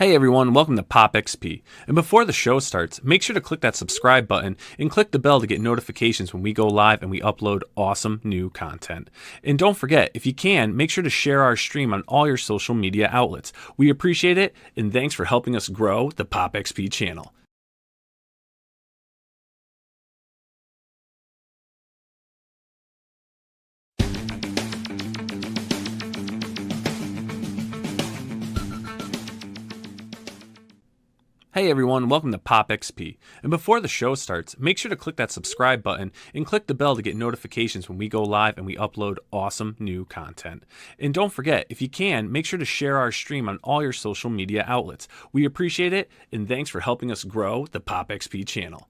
Hey everyone, welcome to Pop XP. And before the show starts, make sure to click that subscribe button and click the bell to get notifications when we go live and we upload awesome new content. And don't forget, if you can, make sure to share our stream on all your social media outlets. We appreciate it, and thanks for helping us grow the Pop XP channel. Hey everyone, welcome to Pop XP. And before the show starts, make sure to click that subscribe button and click the bell to get notifications when we go live and we upload awesome new content. And don't forget, if you can, make sure to share our stream on all your social media outlets. We appreciate it, and thanks for helping us grow the Pop XP channel.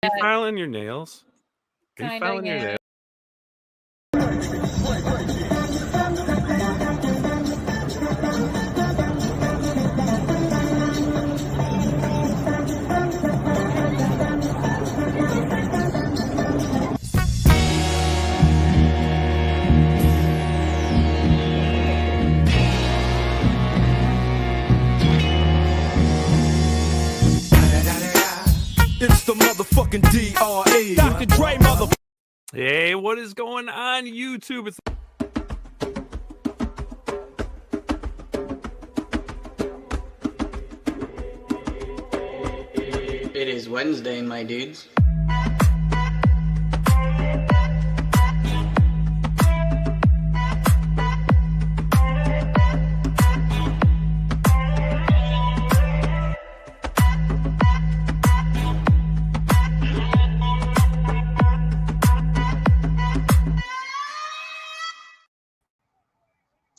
Are you filing your nails? Are you filing your nails? It's the motherfucking DRE. Dr. Dre, motherfucker. Hey, what is going on, YouTube? It's It is Wednesday, my dudes.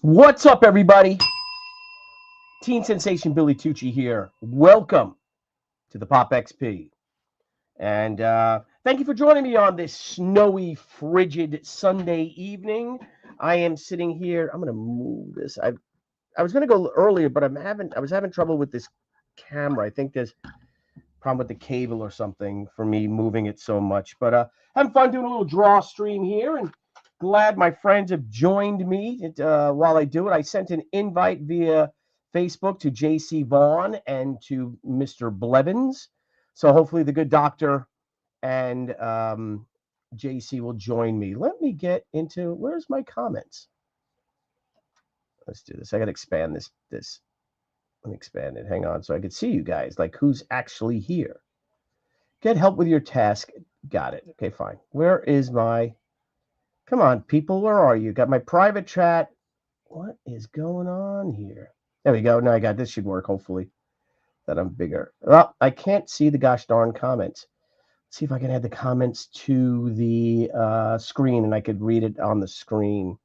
What's up, everybody? Teen Sensation Billy Tucci here. Welcome to the Pop XP. And thank you for joining me on this snowy, frigid Sunday evening. I am sitting here. I'm going to move this. I was going to go earlier, but I was having trouble with this camera. I think there's a problem with the cable or something for me moving it so much. But having fun doing a little draw stream here, and glad my friends have joined me while I do it. I sent an invite via Facebook to JC Vaughn and to Mr. Blevins. So hopefully the good doctor and JC will join me. Let me get into, where's my comments? Let's do this. I got to expand this. Let me expand it. Hang on so I can see you guys, like who's actually here. Get help with your task. Got it. Okay, fine. Where is my... Come on, people, where are you? Got my private chat. What is going on here? There we go. Now I got this. Should work, hopefully, that I'm bigger. Well, I can't see the gosh darn comments. Let's see if I can add the comments to the screen, and I could read it on the screen.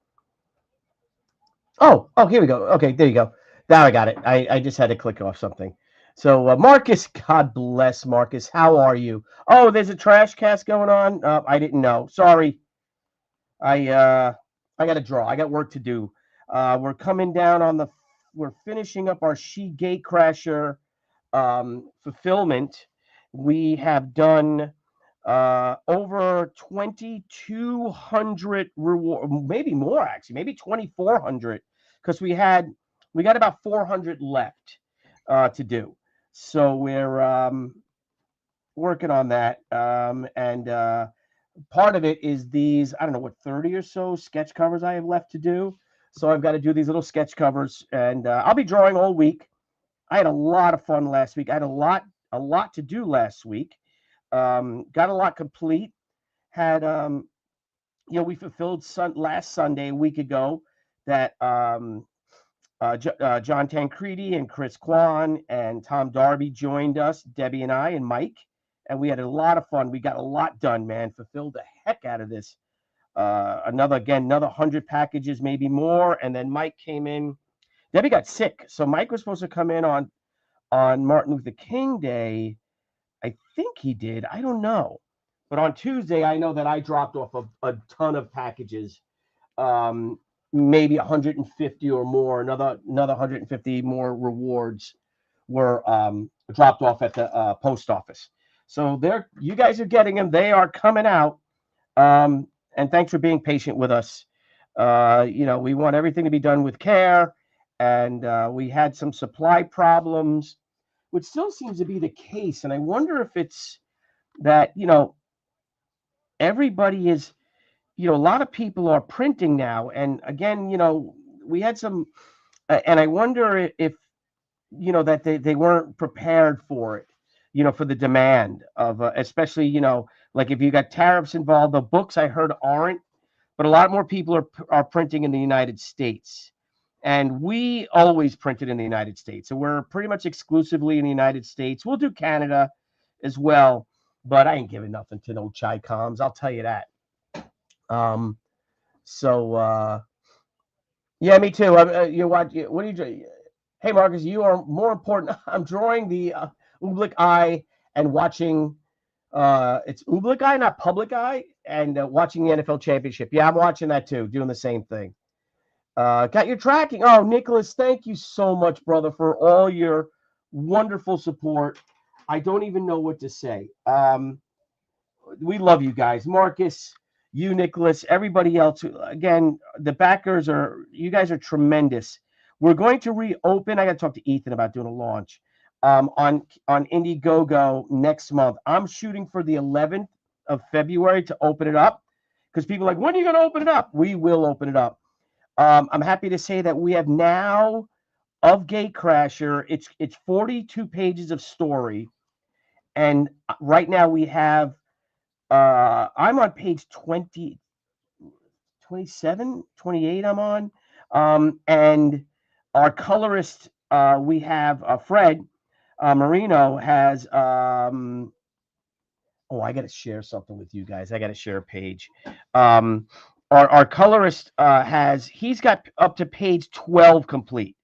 Oh, here we go. Okay, there you go. Now I got it. I just had to click off something. So, Marcus, God bless, Marcus. How are you? Oh, there's a trash cast going on? I didn't know. Sorry. I got to draw. I got work to do. We're coming down on we're finishing up our Gatecrasher fulfillment. We have done over 2,200 reward, maybe more actually, maybe 2,400, because we got about 400 left to do. So we're working on that, and part of it is these, I don't know what, 30 or so sketch covers I have left to do. So I've got to do these little sketch covers, and I'll be drawing all week. I had a lot of fun last week. I had a lot to do last week. Got a lot complete. Had we fulfilled last Sunday, a week ago, that John Tancredi and Chris Kwan and Tom Darby joined us, Debbie and I and Mike. And we had a lot of fun. We got a lot done, man. Fulfilled the heck out of this. Another 100 packages, maybe more. And then Mike came in. Debbie got sick. So Mike was supposed to come in on Martin Luther King Day I think he did. I don't know. But on Tuesday, I know that I dropped off a ton of packages, maybe 150 or more. Another 150 more rewards were dropped off at the post office. So you guys are getting them. They are coming out. And thanks for being patient with us. We want everything to be done with care, and we had some supply problems, which still seems to be the case. And I wonder if it's that everybody is, a lot of people are printing now, and again, we had some, and I wonder if that they weren't prepared for it, for the demand of, especially, like if you got tariffs involved. The books I heard aren't, but a lot more people are printing in the United States. And we always printed in the United States. So we're pretty much exclusively in the United States. We'll do Canada as well, but I ain't giving nothing to no Chai Coms. I'll tell you that. So yeah, me too. What are you doing? Hey, Marcus, you are more important. I'm drawing the Oobleck Eye and watching. It's Oobleck Eye, not Public Eye, and watching the NFL Championship. Yeah, I'm watching that too, doing the same thing. Got your tracking. Oh, Nicholas, thank you so much, brother, for all your wonderful support. I don't even know what to say. We love you guys. Marcus, you, Nicholas, everybody else. Again, the backers you guys are tremendous. We're going to reopen. I got to talk to Ethan about doing a launch on Indiegogo next month. I'm shooting for the 11th of February to open it up, because people are like, when are you going to open it up? We will open it up. I'm happy to say that we have now, of Gatecrasher, it's 42 pages of story, and right now we have, I'm on page 20, 27, 28 I'm on, and our colorist, we have Fred Marino has, oh, I got to share something with you guys. I got to share a page. Our colorist he's got up to page 12 complete.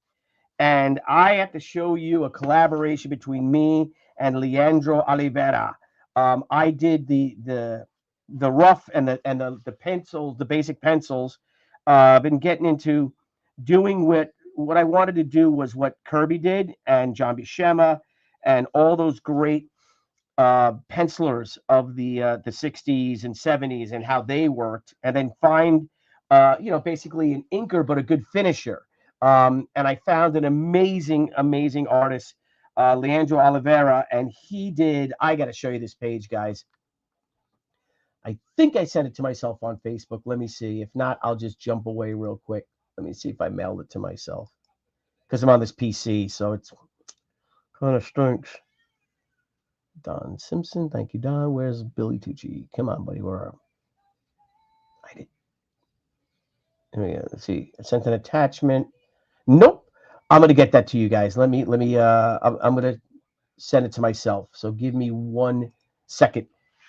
And I have to show you a collaboration between me and Leandro Oliveira. I did the rough and the pencils, the basic pencils. I've been getting into doing what I wanted to do was what Kirby did, and John Buscema and all those great pencilers of the 60s and 70s, and how they worked, and then find basically an inker but a good finisher. And I found an amazing artist, Leandro Oliveira, and he did. I got to show you this page, guys. I think I sent it to myself on Facebook. Let me see. If not, I'll just jump away real quick. Let me see if I mailed it to myself, because I'm on this PC, so it's kind of stinks. Don Simpson, thank you, Don. Where's Billy Tucci? Come on, buddy. Where are I? Did. Let's see. I sent an attachment. Nope. I'm gonna get that to you guys. Let me. I'm gonna send it to myself. So give me 1 second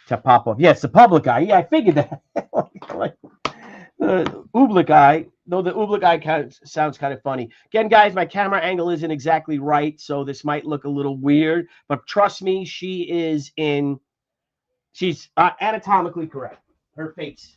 to pop up. Yeah, it's the Public Eye. Yeah, I figured that. Like, Oobleck Eye. Though the Oobleck Eye sounds kind of funny. Again, guys, my camera angle isn't exactly right, so this might look a little weird. But trust me, she's anatomically correct. Her face.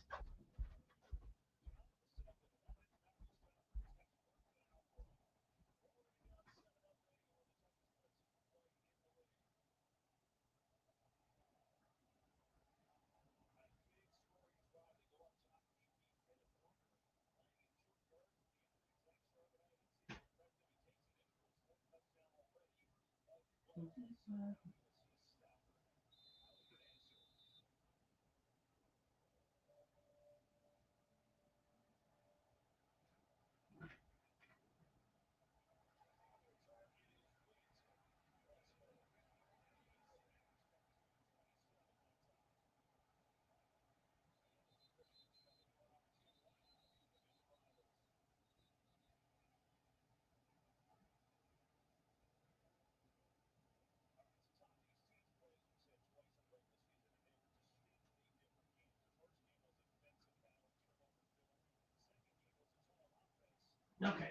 Okay.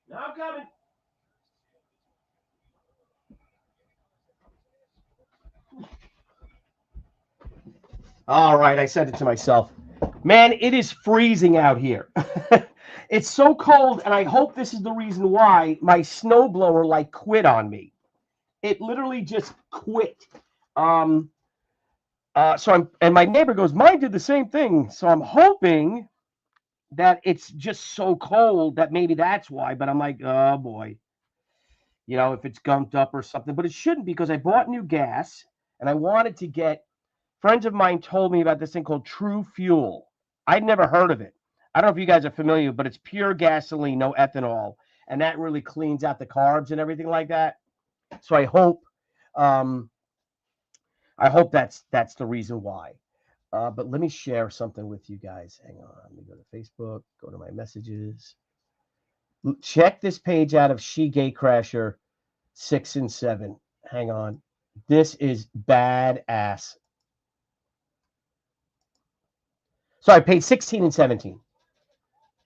Now I'm coming. All right, I said it to myself. Man, it is freezing out here. It's so cold, and I hope this is the reason why my snowblower like quit on me. It literally just quit. Um, and my neighbor goes, mine did the same thing. So I'm hoping that it's just so cold that maybe that's why. But I'm like, oh boy, if it's gunked up or something. But it shouldn't because I bought new gas and I wanted to get. Friends of mine told me about this thing called True Fuel. I'd never heard of it. I don't know if you guys are familiar, but it's pure gasoline, no ethanol, and that really cleans out the carbs and everything like that. So um, I hope that's the reason why. But let me share something with you guys. Hang on. Let me go to Facebook, go to my messages. Check this page out of Gatecrasher 6 and 7. Hang on. This is badass. So I paid 16 and 17.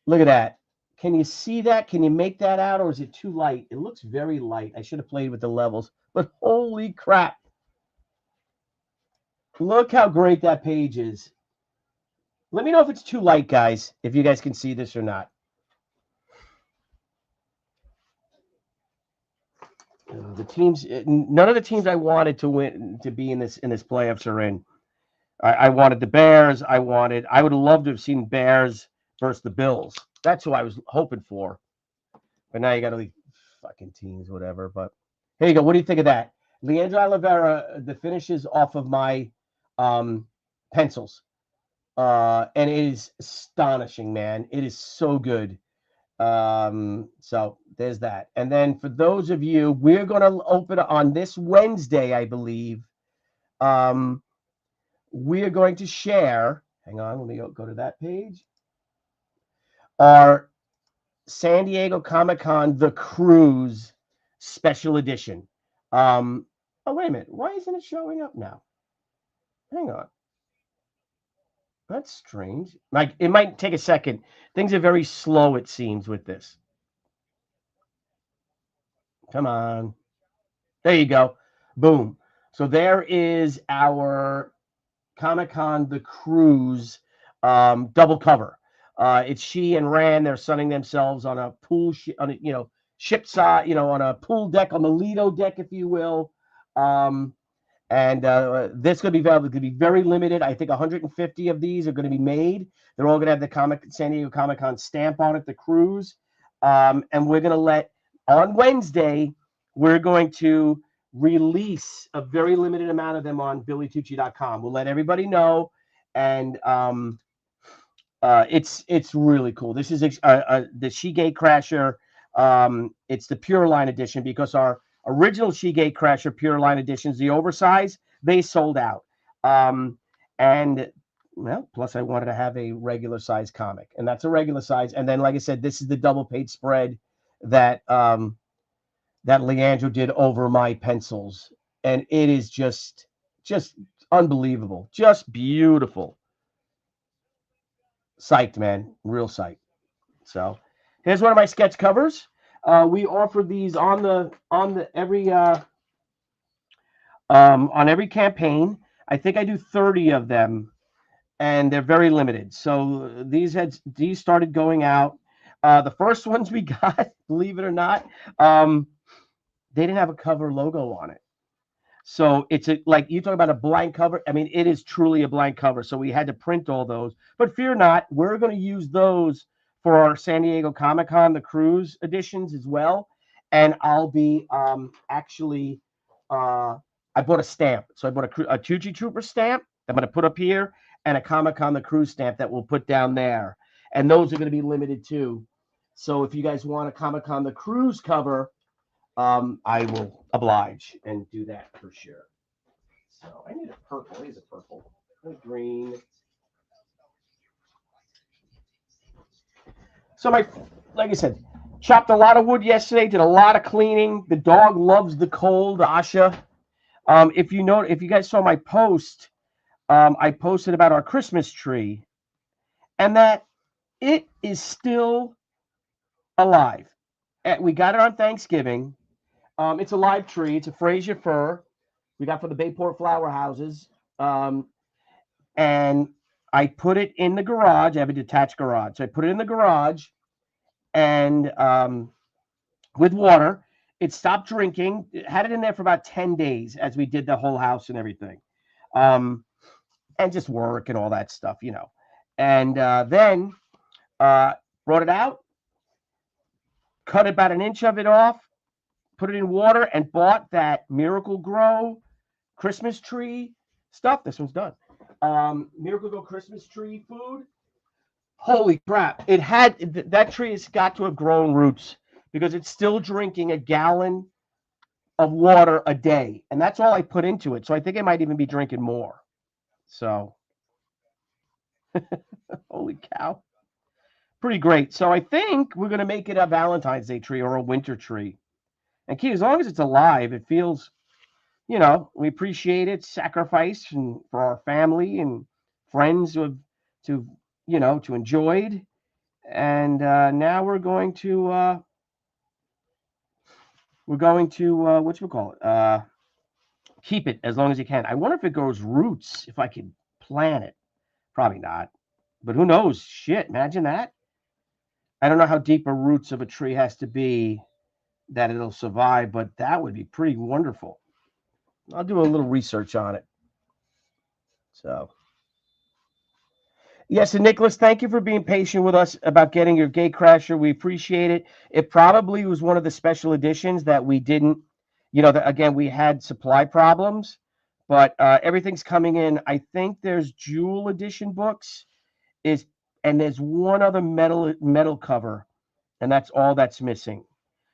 Look at that. Can you see that? Can you make that out, or is it too light? It looks very light. I should have played with the levels, but holy crap. Look how great that page is. Let me know if it's too light, guys, if you guys can see this or not. The teams, none of the teams I wanted to win, to be in this playoffs are in. I wanted the Bears. I would have loved to have seen Bears versus the Bills. That's who I was hoping for. But now you got to leave fucking teams, whatever. But here you go. What do you think of that? Leandro Oliveira, the finishes off of my pencils. And it is astonishing, man. It is so good. So there's that. And then for those of you, we're going to open on this Wednesday, I believe. We're going to share. Hang on, let me go to that page. Our San Diego Comic-Con The Cruise Special Edition. Oh, wait a minute. Why isn't it showing up now? Hang on. That's strange. Like, it might take a second. Things are very slow, it seems, with this. Come on. There you go. Boom. So there is our Comic-Con The Cruise double cover. It's she and Rand. They're sunning themselves on a pool, ship side, on a pool deck, on the Lido deck, if you will. And this going to be available. It's going to be very limited. I think 150 of these are going to be made. They're all going to have the San Diego Comic-Con stamp on it, the cruise. And we're going to on Wednesday, we're going to release a very limited amount of them on BillyTucci.com. We'll let everybody know. And it's really cool. This is the Gatecrasher. It's the Pure Line edition because our original Gatecrasher Pure Line editions, the oversized, they sold out. And well, plus I wanted to have a regular size comic, and that's a regular size. And then, like I said, this is the double page spread that that Leandro did over my pencils, and it is just unbelievable, just beautiful. Psyched, man, real psyched. So here's one of my sketch covers. We offer these on every campaign. I think I do 30 of them, and they're very limited. So these started going out. The first ones we got, believe it or not, they didn't have a cover logo on it. So it's like you talk about a blank cover. I mean, it is truly a blank cover. So we had to print all those. But fear not, we're going to use those for our San Diego Comic-Con, the cruise editions as well. And I'll be actually, I bought a stamp. So I bought a Tucci Trooper stamp I'm going to put up here, and a Comic-Con, the cruise stamp that we'll put down there. And those are going to be limited too. So if you guys want a Comic-Con, the cruise cover, I will oblige and do that for sure. So I need a purple. Here's a purple. A green. So like I said, chopped a lot of wood yesterday. Did a lot of cleaning. The dog loves the cold, Asha. If you guys saw my post, I posted about our Christmas tree, and that it is still alive. We got it on Thanksgiving. It's a live tree. It's a Fraser fir. We got for the Bayport flower houses. and I put it in the garage. I have a detached garage. So I put it in the garage, and with water. It stopped drinking. It had it in there for about 10 days as we did the whole house and everything. And just work and all that stuff, you know. And then brought it out, cut about an inch of it off, put it in water, and bought that Miracle Grow Christmas tree stuff. This one's done. Miracle Grow Christmas tree food. Holy crap. It had, that tree has got to have grown roots because it's still drinking a gallon of water a day. And that's all I put into it. So I think I might even be drinking more. So, holy cow. Pretty great. So I think we're going to make it a Valentine's Day tree or a winter tree. And Key, as long as it's alive, it feels, you know, we appreciate its sacrifice and for our family and friends who have to enjoyed. And now we're going to keep it as long as you can. I wonder if it grows roots, if I could plant it. Probably not. But who knows? Shit, imagine that. I don't know how deep the roots of a tree has to be that it'll survive, but that would be pretty wonderful. I'll do a little research on it. So, yes, and Nicholas, thank you for being patient with us about getting your Gatecrasher. We appreciate it. It probably was one of the special editions that we didn't, again, we had supply problems, but everything's coming in. I think there's Jewel Edition books, and there's one other metal cover, and that's all that's missing.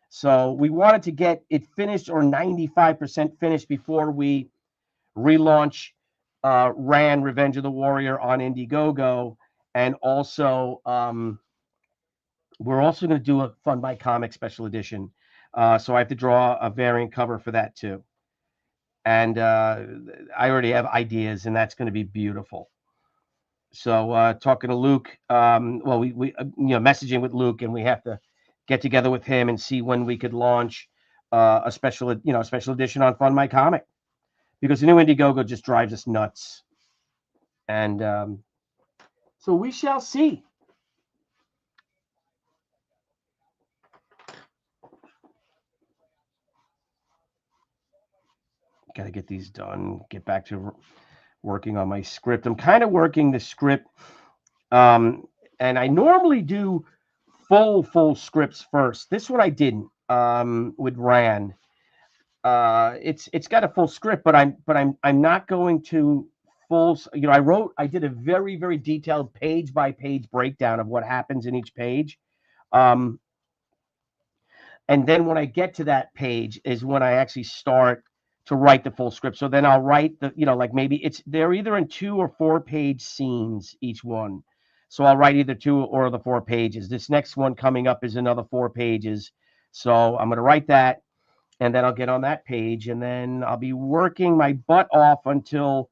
So we wanted to get it finished or 95% finished before we relaunch ran Revenge of the Warrior on Indiegogo, and also we're also going to do a Fun by Comic special edition. So I have to draw a variant cover for that too, and I already have ideas, and that's going to be beautiful. So talking to Luke, we messaging with Luke, and we have to get together with him and see when we could launch a special edition on Fun My Comic, because the new Indiegogo just drives us nuts. And so we shall see. Got to get these done, get back to working on my script. I'm kind of working the script, and I normally do full scripts first. This one I didn't with Ran. It's got a full script, but I'm not going to full. I did a very, very detailed page by page breakdown of what happens in each page. And then when I get to that page is when I actually start to write the full script. So then I'll write maybe they're either in 2 or 4 page scenes each one. So I'll write either 2 or the 4 pages. This next one coming up is another 4 pages. So I'm going to write that, and then I'll get on that page, and then I'll be working my butt off until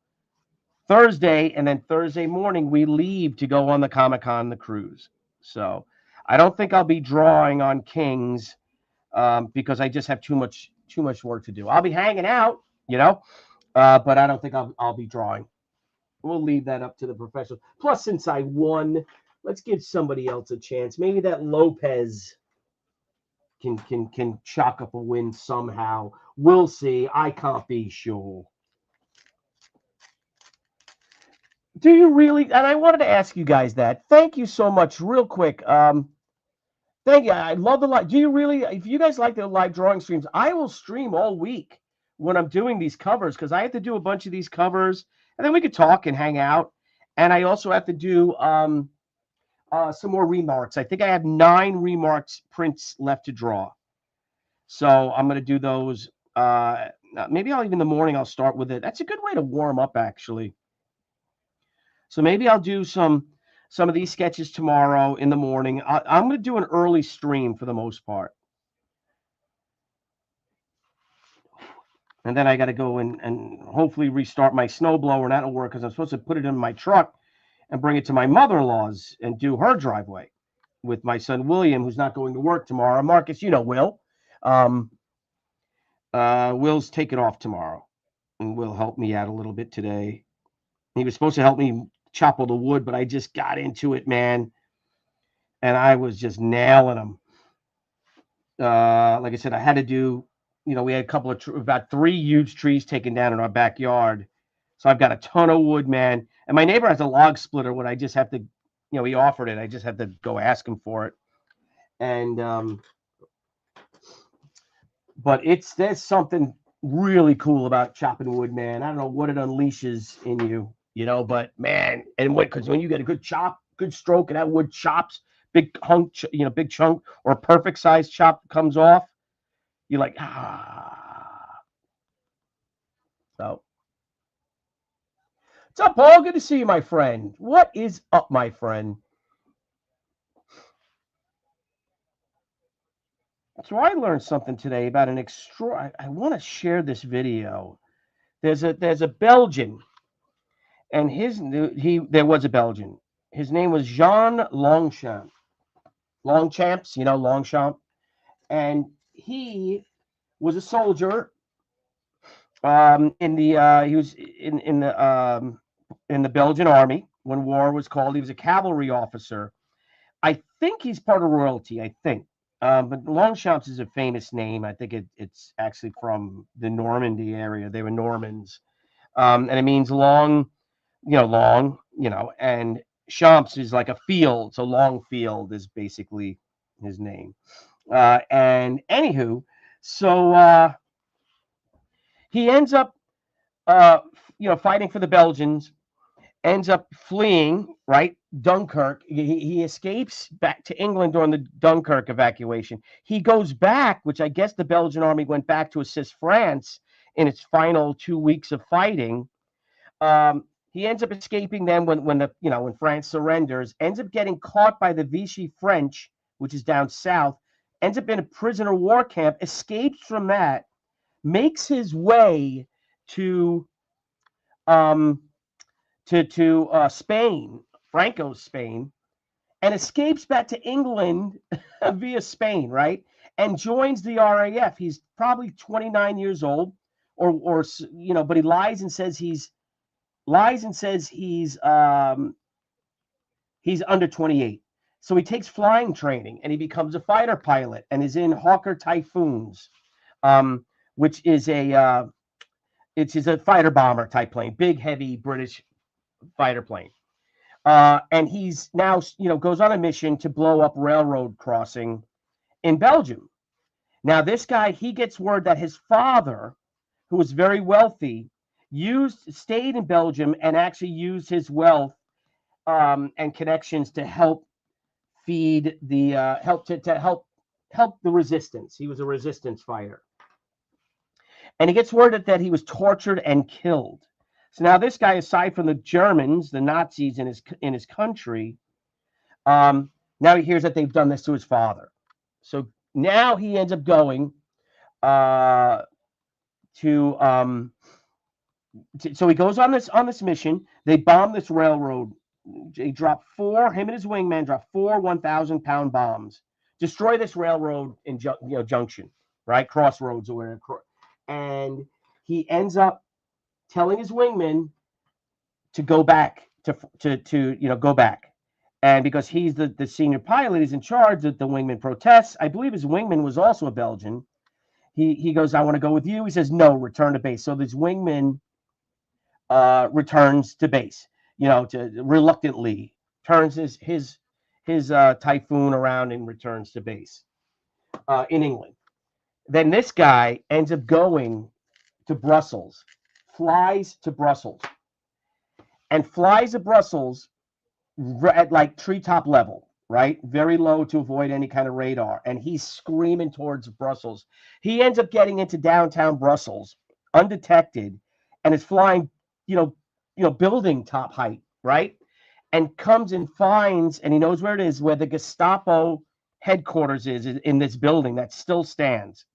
Thursday, and then Thursday morning we leave to go on the Comic-Con, the cruise. So I don't think I'll be drawing on Kings because I just have too much work to do. I'll be hanging out, but I don't think I'll be drawing. We'll leave that up to the professionals. Plus, since I won, let's give somebody else a chance. Maybe that Lopez can chalk up a win somehow. We'll see. I can't be sure. Do you really? And I wanted to ask you guys that. Thank you so much. Real quick. Thank you. I love the live. Do you really? If you guys like the live drawing streams, I will stream all week when I'm doing these covers, because I have to do a bunch of these covers, and then we could talk and hang out. And I also have to do some more remarks. I think I have 9 remarks prints left to draw. So I'm going to do those. Maybe in the morning I'll start with it. That's a good way to warm up, actually. So maybe I'll do some of these sketches tomorrow in the morning. I'm going to do an early stream for the most part. And then I got to go and hopefully restart my snowblower, and that'll work because I'm supposed to put it in my truck and bring it to my mother-in-law's and do her driveway with my son William, who's not going to work tomorrow. Marcus, Will. Will's taking off tomorrow, and will help me out a little bit today. He was supposed to help me chop all the wood, but I just got into it, man, and I was just nailing them. Like I said, I had to do, we had a couple of about 3 huge trees taken down in our backyard. So I've got a ton of wood, man. And my neighbor has a log splitter, what I just have to, he offered it. I just have to go ask him for it. And but there's something really cool about chopping wood, man. I don't know what it unleashes in you, but man, and because when you get a good chop, good stroke, and that wood chops, big hunk, big chunk, or a perfect size chop comes off, you're like, ah. So, what's up, Paul? Good to see you, my friend. What is up, my friend? So I learned something today about an I want to share this video. There's a Belgian, and there was a Belgian. His name was Jean Longchamp. Longchamps, Longchamp, and he was a soldier. He was in the Belgian army when war was called. He was a cavalry officer. I think he's part of royalty. I think. But Longchamps is a famous name. I think it's actually from the Normandy area. They were Normans, and it means long, long, and Champs is like a field. So long field is basically his name. And anywho, so he ends up, fighting for the Belgians. Ends up fleeing, right? Dunkirk. He escapes back to England during the Dunkirk evacuation. He goes back, which I guess the Belgian army went back to assist France in its final 2 weeks of fighting. He ends up escaping then when France surrenders. Ends up getting caught by the Vichy French, which is down south. Ends up in a prisoner of war camp. Escapes from that. Makes his way to Spain, Franco's Spain, and escapes back to England via Spain, right? And joins the RAF. He's probably 29 years old, but he lies and says he's under 28. So he takes flying training and he becomes a fighter pilot and is in Hawker Typhoons, which is a fighter bomber type plane, big, heavy British fighter plane. And he's now, goes on a mission to blow up railroad crossing in Belgium. Now, this guy, he gets word that his father, who was very wealthy, stayed in Belgium and actually used his wealth and connections to help feed the help the resistance. He was a resistance fighter. And he gets word that he was tortured and killed. So now this guy, aside from the Germans, the Nazis in his country, now he hears that they've done this to his father. So now he ends up going so he goes on this mission. They bomb this railroad. Him and his wingman drop 4 1,000-pound bombs, destroy this railroad in junction, right, crossroads or whatever. And he ends up telling his wingman to go back to go back. And because he's the senior pilot, he's in charge, the wingman protests. I believe his wingman was also a Belgian. He goes, I want to go with you. He says, no, return to base. So this wingman returns to base, reluctantly turns his Typhoon around and returns to base in England. Then this guy ends up going to Brussels, flies to Brussels at like treetop level, right? Very low to avoid any kind of radar. And he's screaming towards Brussels. He ends up getting into downtown Brussels undetected and is flying, building top height, right? And comes and finds, and he knows where it is, where the Gestapo headquarters is in this building that still stands.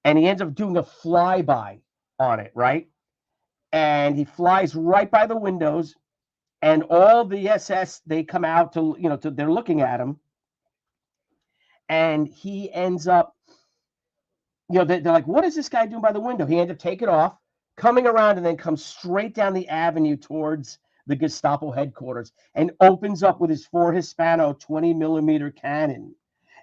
And he ends up doing a flyby on it, right? And he flies right by the windows, and all the SS, they come out they're looking at him. And he ends up, they're like, what is this guy doing by the window? He ends up taking off, coming around and then comes straight down the avenue towards the Gestapo headquarters and opens up with his 4 Hispano 20mm cannon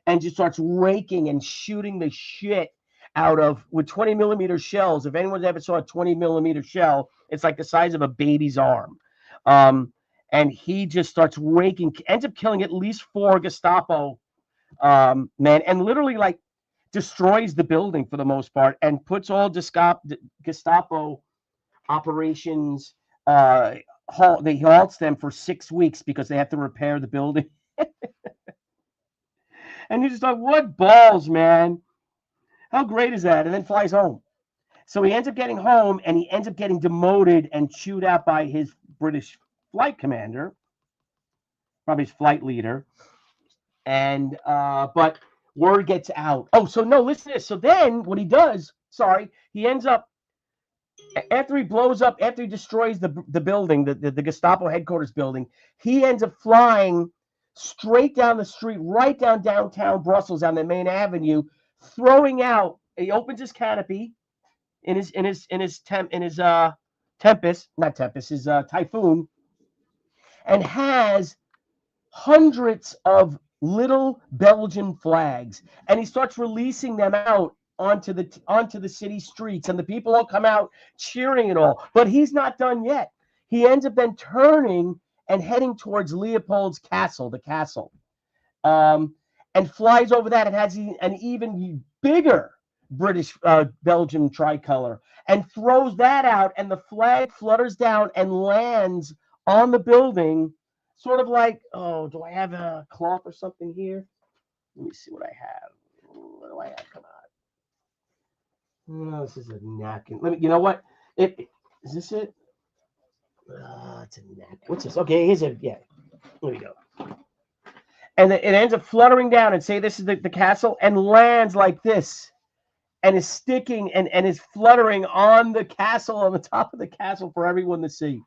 and just starts raking and shooting the shit out of with 20mm shells. If anyone's ever saw a 20mm shell, it's like the size of a baby's arm. And he just starts raking, ends up killing at least 4 Gestapo men, and literally like destroys the building for the most part, and puts all Gestapo operations. They halts them for 6 weeks because they have to repair the building. And you're just like, what balls, man? How great is that? And then flies home. So he ends up getting home, and he ends up getting demoted and chewed out by his British flight commander, probably his flight leader. And but word gets out. Oh, so no, listen to this. So then what he does, he ends up, after he blows up, after he destroys the building, the Gestapo headquarters building, he ends up flying straight down the street, right down downtown Brussels on the main avenue, throwing out. He opens his canopy in his Typhoon, and has hundreds of little Belgian flags, and he starts releasing them out onto the city streets, and the people all come out cheering and all. But he's not done yet. He ends up then turning and heading towards Leopold's castle, the castle, and flies over that. It has an even bigger British Belgian tricolor, and throws that out, and the flag flutters down and lands on the building, sort of like, oh, do I have a cloth or something here? Let me see what I have. What do I have? Come on. No, this is a napkin. You know what? Is this it? It's a napkin. What's this? Okay, here's a, yeah. There we go. And it ends up fluttering down, and say this is the castle, and lands like this, and is sticking and is fluttering on the castle, on the top of the castle for everyone to see,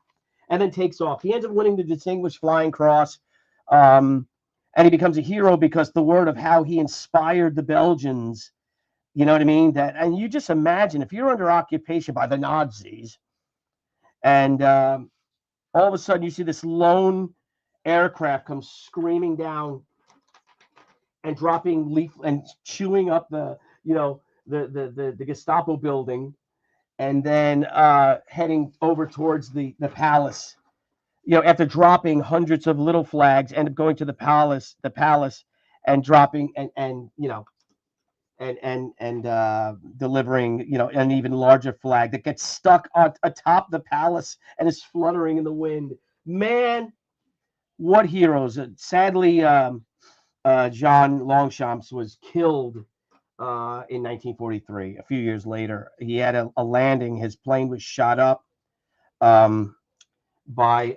and then takes off. He ends up winning the Distinguished Flying Cross, and he becomes a hero because the word of how he inspired the Belgians. You know what I mean? And you just imagine if you're under occupation by the Nazis, and all of a sudden you see this lone aircraft come screaming down and dropping leaf and chewing up the Gestapo building, and then heading over towards the palace. After dropping hundreds of little flags, end up going to the palace, and dropping and delivering an even larger flag that gets stuck atop the palace and is fluttering in the wind. Man, what heroes! Sadly, Jean Longchamps was killed in 1943. A few years later, he had a landing. His plane was shot up by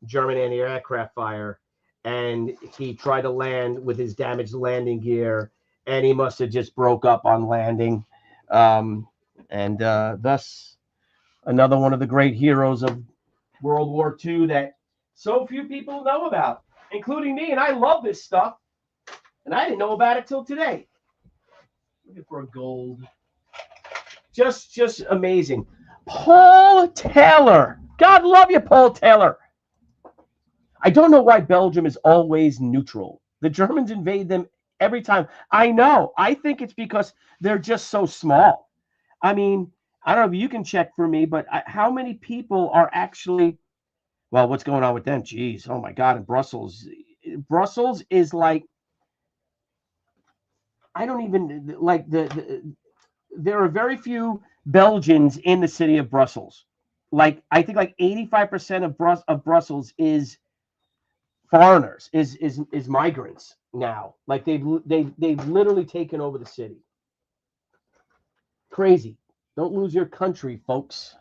German anti-aircraft fire, and he tried to land with his damaged landing gear, and he must have just broke up on landing, and thus another one of the great heroes of World War II that so few people know about, including me. And I love this stuff, and I didn't know about it till today. Looking for a gold. Just amazing. Paul Taylor. God love you, Paul Taylor. I don't know why Belgium is always neutral. The Germans invade them every time. I know. I think it's because they're just so small. I mean, I don't know if you can check for me, but how many people are actually, well, what's going on with them? Jeez, oh my God, in Brussels. Brussels is like, I don't even, like, there are very few Belgians in the city of Brussels. Like, I think like 85% of Brussels is foreigners, is migrants now. Like they've literally taken over the city. Crazy. Don't lose your country, folks.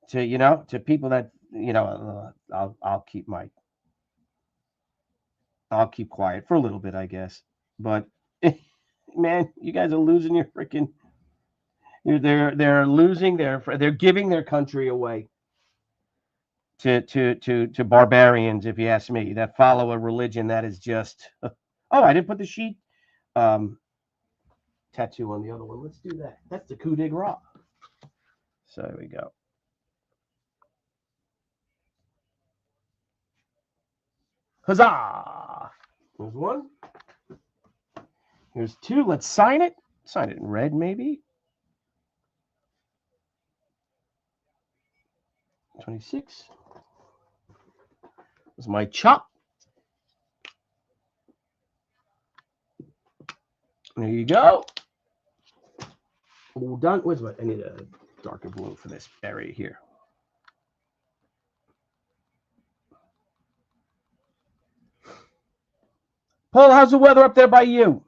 To people that I'll keep quiet for a little bit, I guess. But man, you guys are losing your freaking. They're losing they're giving their country away to barbarians, if you ask me, that follow a religion that is just. Oh, I didn't put the sheet tattoo on the other one. Let's do that. That's the coup de grace. So there we go. Huzzah! There's one. Here's two. Let's sign it. Sign it in red, maybe. 26. This is my chop. There you go. All done. Where's what? I need a darker blue for this area here. Paul, how's the weather up there by you?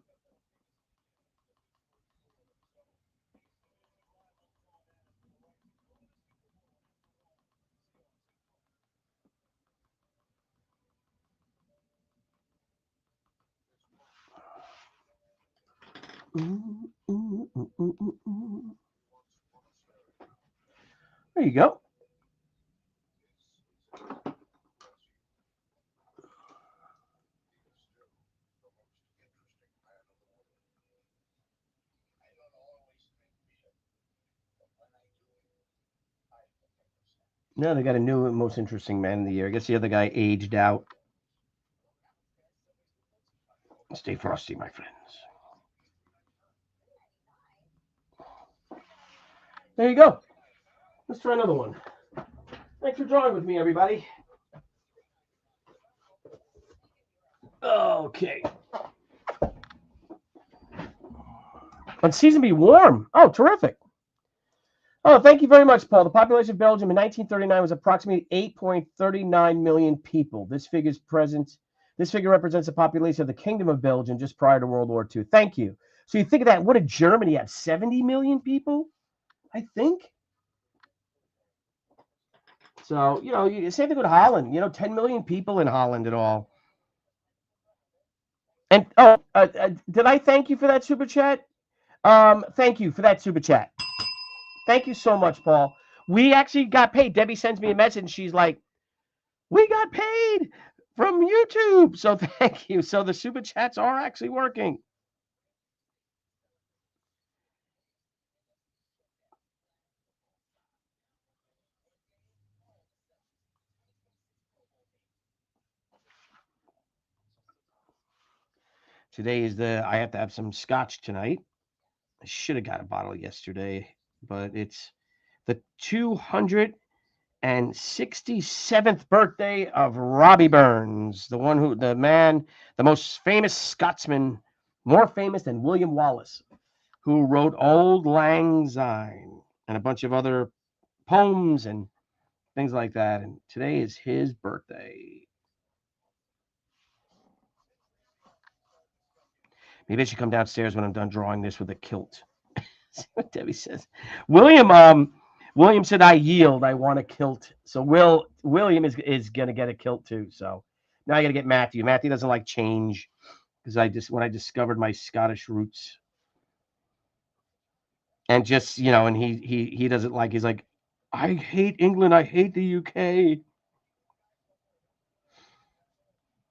There you go. No, they got a new most interesting man of the year. I guess the other guy aged out. Stay frosty, my friends. There you go. Let's try another one. Thanks for drawing with me, everybody. Okay. Unseasoned be warm. Oh, terrific. Oh, thank you very much, Paul. The population of Belgium in 1939 was approximately 8.39 million people. This figure represents the population of the Kingdom of Belgium just prior to World War II. Thank you. So you think of that, what did Germany have? 70 million people, I think. So, you know, same thing with Holland. You know, 10 million people in Holland and all. And, did I thank you for that super chat? Thank you for that super chat. Thank you so much, Paul. We actually got paid. Debbie sends me a message, and she's like, we got paid from YouTube. So thank you. So the super chats are actually working. Today is I have to have some scotch tonight. I should have got a bottle yesterday, but it's the 267th birthday of Robbie Burns, the most famous Scotsman, more famous than William Wallace, who wrote Auld Lang Syne and a bunch of other poems and things like that. And today is his birthday. Maybe I should come downstairs when I'm done drawing this with a kilt. See what Debbie says. William said, I yield. I want a kilt. So William is going to get a kilt too. So now I got to get Matthew. Matthew doesn't like change because when I discovered my Scottish roots. And just, you know, and he doesn't like, he's like, I hate England. I hate the UK.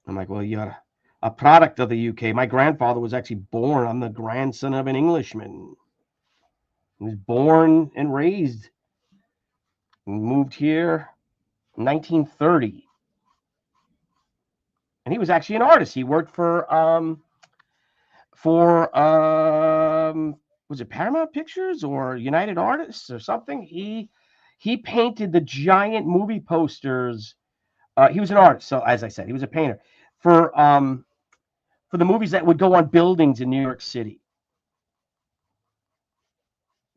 I'm like, well, you're a product of the UK. My grandfather was actually born. I'm the grandson of an Englishman. He was born and raised and moved here in 1930. And he was actually an artist. He worked for was it Paramount Pictures or United Artists or something? He painted the giant movie posters. He was an artist, so as I said, he was a painter for the movies that would go on buildings in New York City.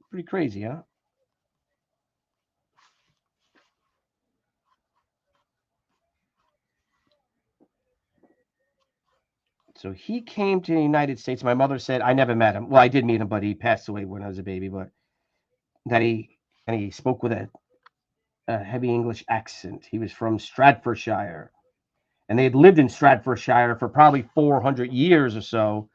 Pretty crazy, huh? So he came to the United States. My mother said, I never met him. Well, I did meet him, but he passed away when I was a baby. But that he spoke with a heavy English accent. He was from Stratfordshire. And they had lived in Stratfordshire for probably 400 years or so.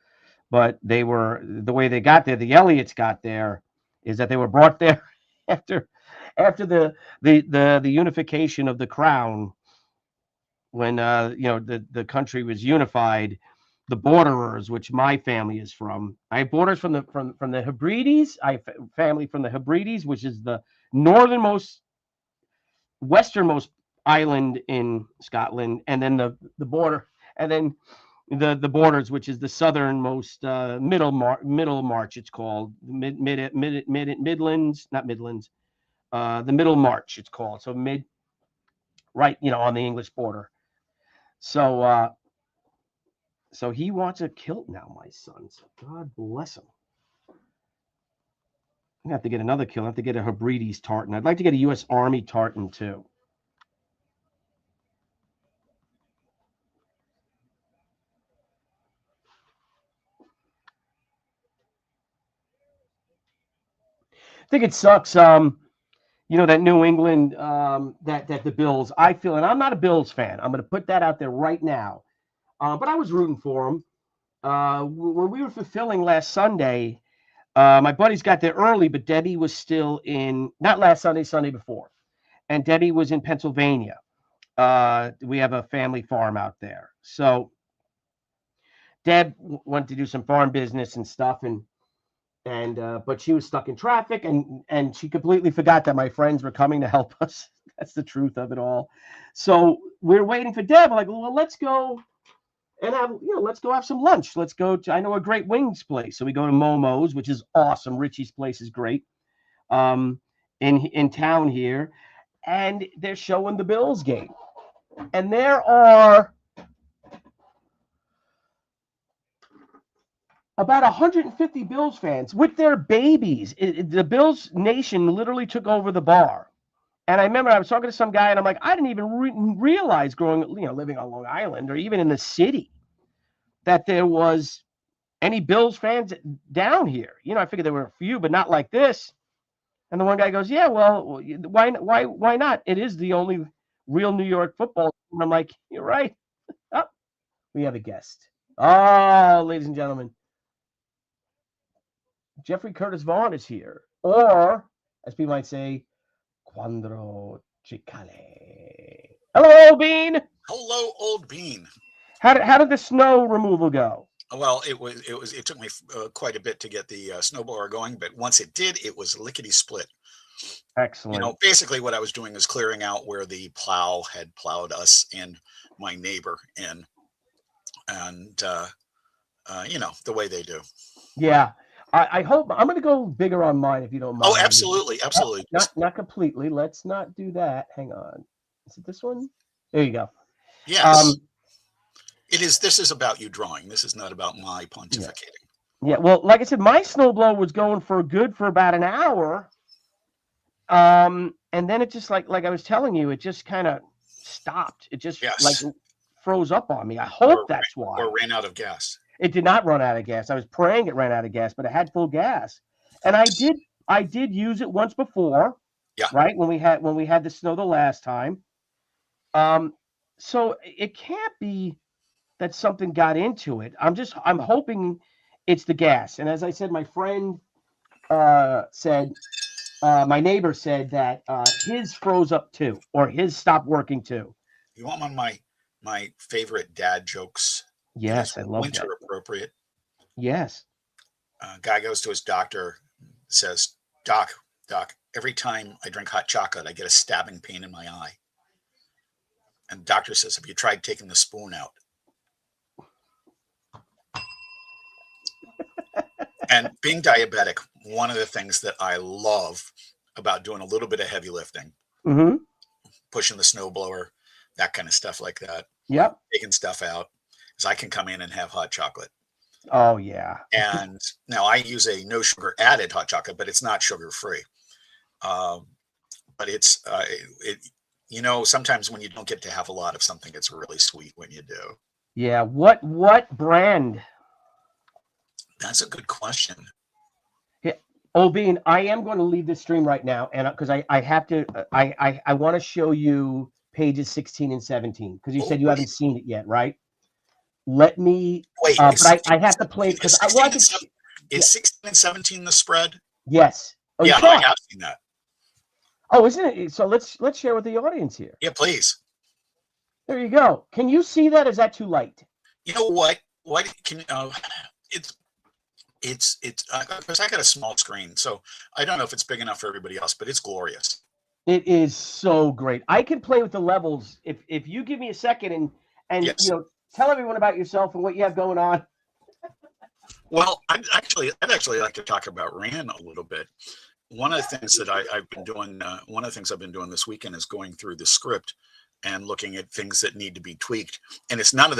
But the way they got there, the Elliots got there, is that they were brought there after the unification of the crown, when the country was unified. The Borderers, which my family is from, I have borders from the Hebrides. I have family from the Hebrides, which is the westernmost island in Scotland, and then the border, and then the borders, which is the southernmost middle march. It's called Midlands, not Midlands. The Middle March, it's called. So right, on the English border. So so he wants a kilt now, my son. So God bless him. I'm gonna have to get another kilt. I have to get a Hebrides tartan. I'd like to get a U.S. Army tartan too. I think it sucks. That New England, that the Bills. I feel, and I'm not a Bills fan. I'm going to put that out there right now. But I was rooting for them. When we were fulfilling last Sunday, my buddies got there early, but Debbie was still not last Sunday, Sunday before. And Debbie was in Pennsylvania. We have a family farm out there. So Deb went to do some farm business and stuff, but she was stuck in traffic, and she completely forgot that my friends were coming to help us. That's the truth of it all. So we're waiting for Deb. I'm like, well, let's go and let's go have some lunch. Let's go to, I know a great wings place. So we go to Momo's, which is awesome. Richie's place is great. In town here, and they're showing the Bills game, and there are about 150 Bills fans with their babies. The Bills Nation literally took over the bar. And I remember I was talking to some guy, and I'm like, I didn't even realize living on Long Island or even in the city, that there was any Bills fans down here. I figured there were a few, but not like this. And the one guy goes, yeah, well, why not? It is the only real New York football team. And I'm like, you're right. Oh, we have a guest. Oh, ladies and gentlemen, Jeffrey Curtis Vaughn is here, or as people might say, Quandro Cicale. Hello, Old Bean. Hello, Old Bean. How did the snow removal go? Well, it took me quite a bit to get the snowblower going, but once it did, it was lickety split. Excellent. Basically what I was doing is clearing out where the plow had plowed us and my neighbor in, and the way they do. Yeah. I hope I'm going to go bigger on mine if you don't mind. Oh, absolutely, absolutely. Not completely. Let's not do that. Hang on. Is it this one? There you go. Yes. It is. This is about you drawing. This is not about my pontificating. Yeah. Well, like I said, my snowblower was going for about an hour. And then it just like I was telling you, it just kind of stopped. It just froze up on me. I hope that's why. Or ran out of gas. It did not run out of gas. I was praying it ran out of gas, but it had full gas. And I did use it once before. Yeah. Right? When we had the snow the last time. So it can't be that something got into it. I'm hoping it's the gas. And as I said, my friend said, my neighbor said that his froze up too, or his stopped working too. You want one of my favorite dad jokes? Yes, I love winter that. Appropriate. Yes. Guy goes to his doctor, says, Doc, every time I drink hot chocolate, I get a stabbing pain in my eye. And the doctor says, have you tried taking the spoon out? And being diabetic, one of the things that I love about doing a little bit of heavy lifting, pushing the snowblower, that kind of stuff like that, taking stuff out, is I can come in and have hot chocolate. Oh, yeah. And now I use a no sugar added hot chocolate, but it's not sugar free. But it's, sometimes when you don't get to have a lot of something, it's really sweet when you do. Yeah. What brand? That's a good question. Yeah. Old Bean, I am going to leave this stream right now, and because I have to, I want to show you pages 16 and 17 because you said you haven't seen it yet, right? Let me wait. But I have to play because I want to. Is 16 and 17 the spread? Yes. Oh, yeah, I have seen that. Oh, isn't it? So let's share with the audience here. Yeah, please. There you go. Can you see that? Is that too light? You know what? What can it's It's because I got a small screen, so I don't know if it's big enough for everybody else, but it's glorious. It is so great. I can play with the levels if you give me a second and Yes. you know, tell everyone about yourself and what you have going on. Well, I'd actually like to talk about Ran a little bit. One of the things that I've been doing, one of the things I've been doing this weekend is going through the script and looking at things that need to be tweaked. And it's none of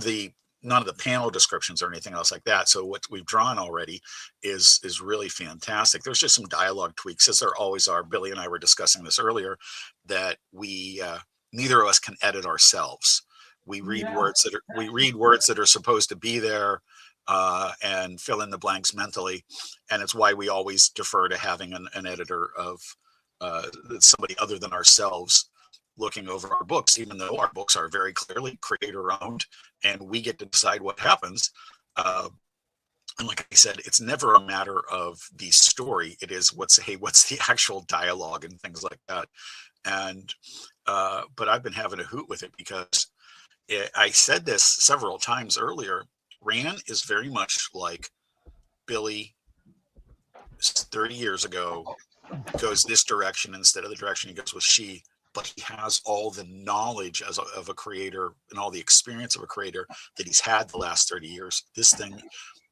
the panel descriptions or anything else like that. So what we've drawn already is really fantastic. There's just some dialogue tweaks, as there always are. Billy and I were discussing this earlier, that we neither of us can edit ourselves. We read words that are supposed to be there and fill in the blanks mentally, and it's why we always defer to having an editor of somebody other than ourselves looking over our books, even though our books are very clearly creator owned and we get to decide what happens. And like I said, it's never a matter of the story. It is what's the actual dialogue and things like that. And but I've been having a hoot with it because I said this several times earlier. Ran is very much like Billy 30 years ago, goes this direction instead of the direction he goes with she, but he has all the knowledge of a creator and all the experience of a creator that he's had the last 30 years. This thing,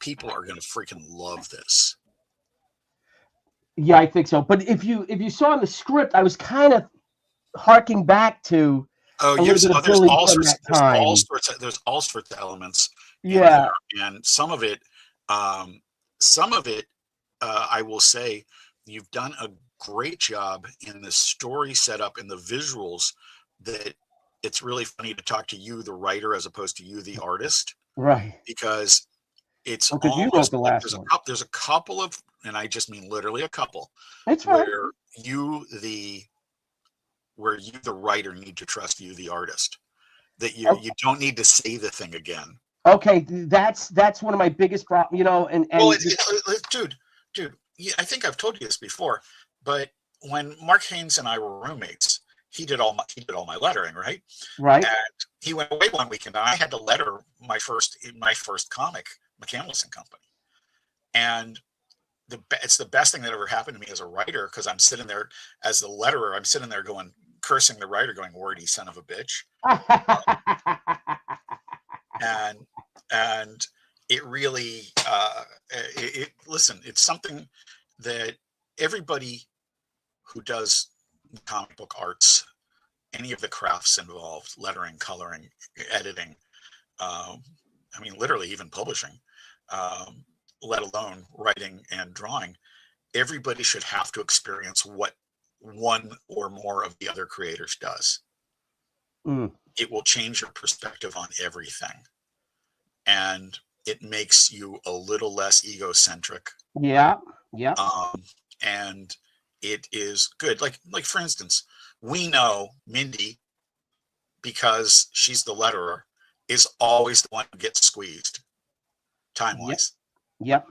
people are going to freaking love this. Yeah, I think so. But if you saw in the script, I was kind of harking back to there's all sorts of elements. Yeah, and some of it, I will say, you've done a great job in the story setup and the visuals. That it's really funny to talk to you, the writer, as opposed to you, the artist, right? Because it's you wrote the last one. There's a couple of, and I just mean literally a couple, it's right, where you the writer need to trust you, the artist, that you don't need to say the thing again. Okay, that's one of my biggest problems, you know. And well, dude, I think I've told you this before, but when Mark Haynes and I were roommates, he did all my lettering, right? Right. And he went away one weekend, and I had to letter my first comic, McCandless and Company, and it's the best thing that ever happened to me as a writer, because I'm sitting there as the letterer, I'm sitting there going, cursing the writer, going, "Wordy son of a bitch." And it really, listen, it's something that everybody who does comic book arts, any of the crafts involved, lettering, coloring, editing, I mean, literally even publishing, let alone writing and drawing, everybody should have to experience what one or more of the other creators does. It will change your perspective on everything. And it makes you a little less egocentric. Yeah. And it is good. Like for instance, we know Mindy, because she's the letterer, is always the one who gets squeezed time-wise. Yep.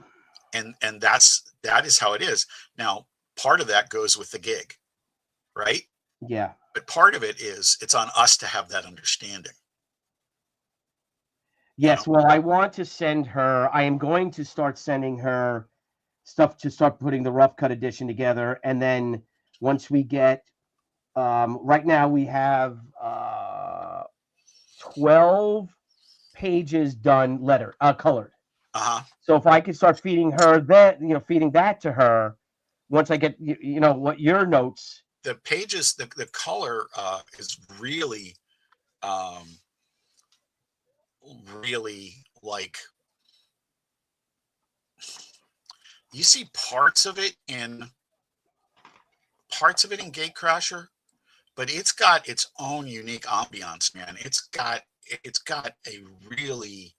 And that is how it is. Now, part of that goes with the gig, right? Yeah. But part of it is it's on us to have that understanding. Yes, well, I want to send her. I am going to start sending her stuff to start putting the rough cut edition together, and then once we get, right now we have 12 pages done, colored. So if I could start feeding her that, feeding that to her, once I get, what your notes. The pages, the color is really. Really, like, you see parts of it in Gatecrasher, but it's got its own unique ambiance, man. It's got a really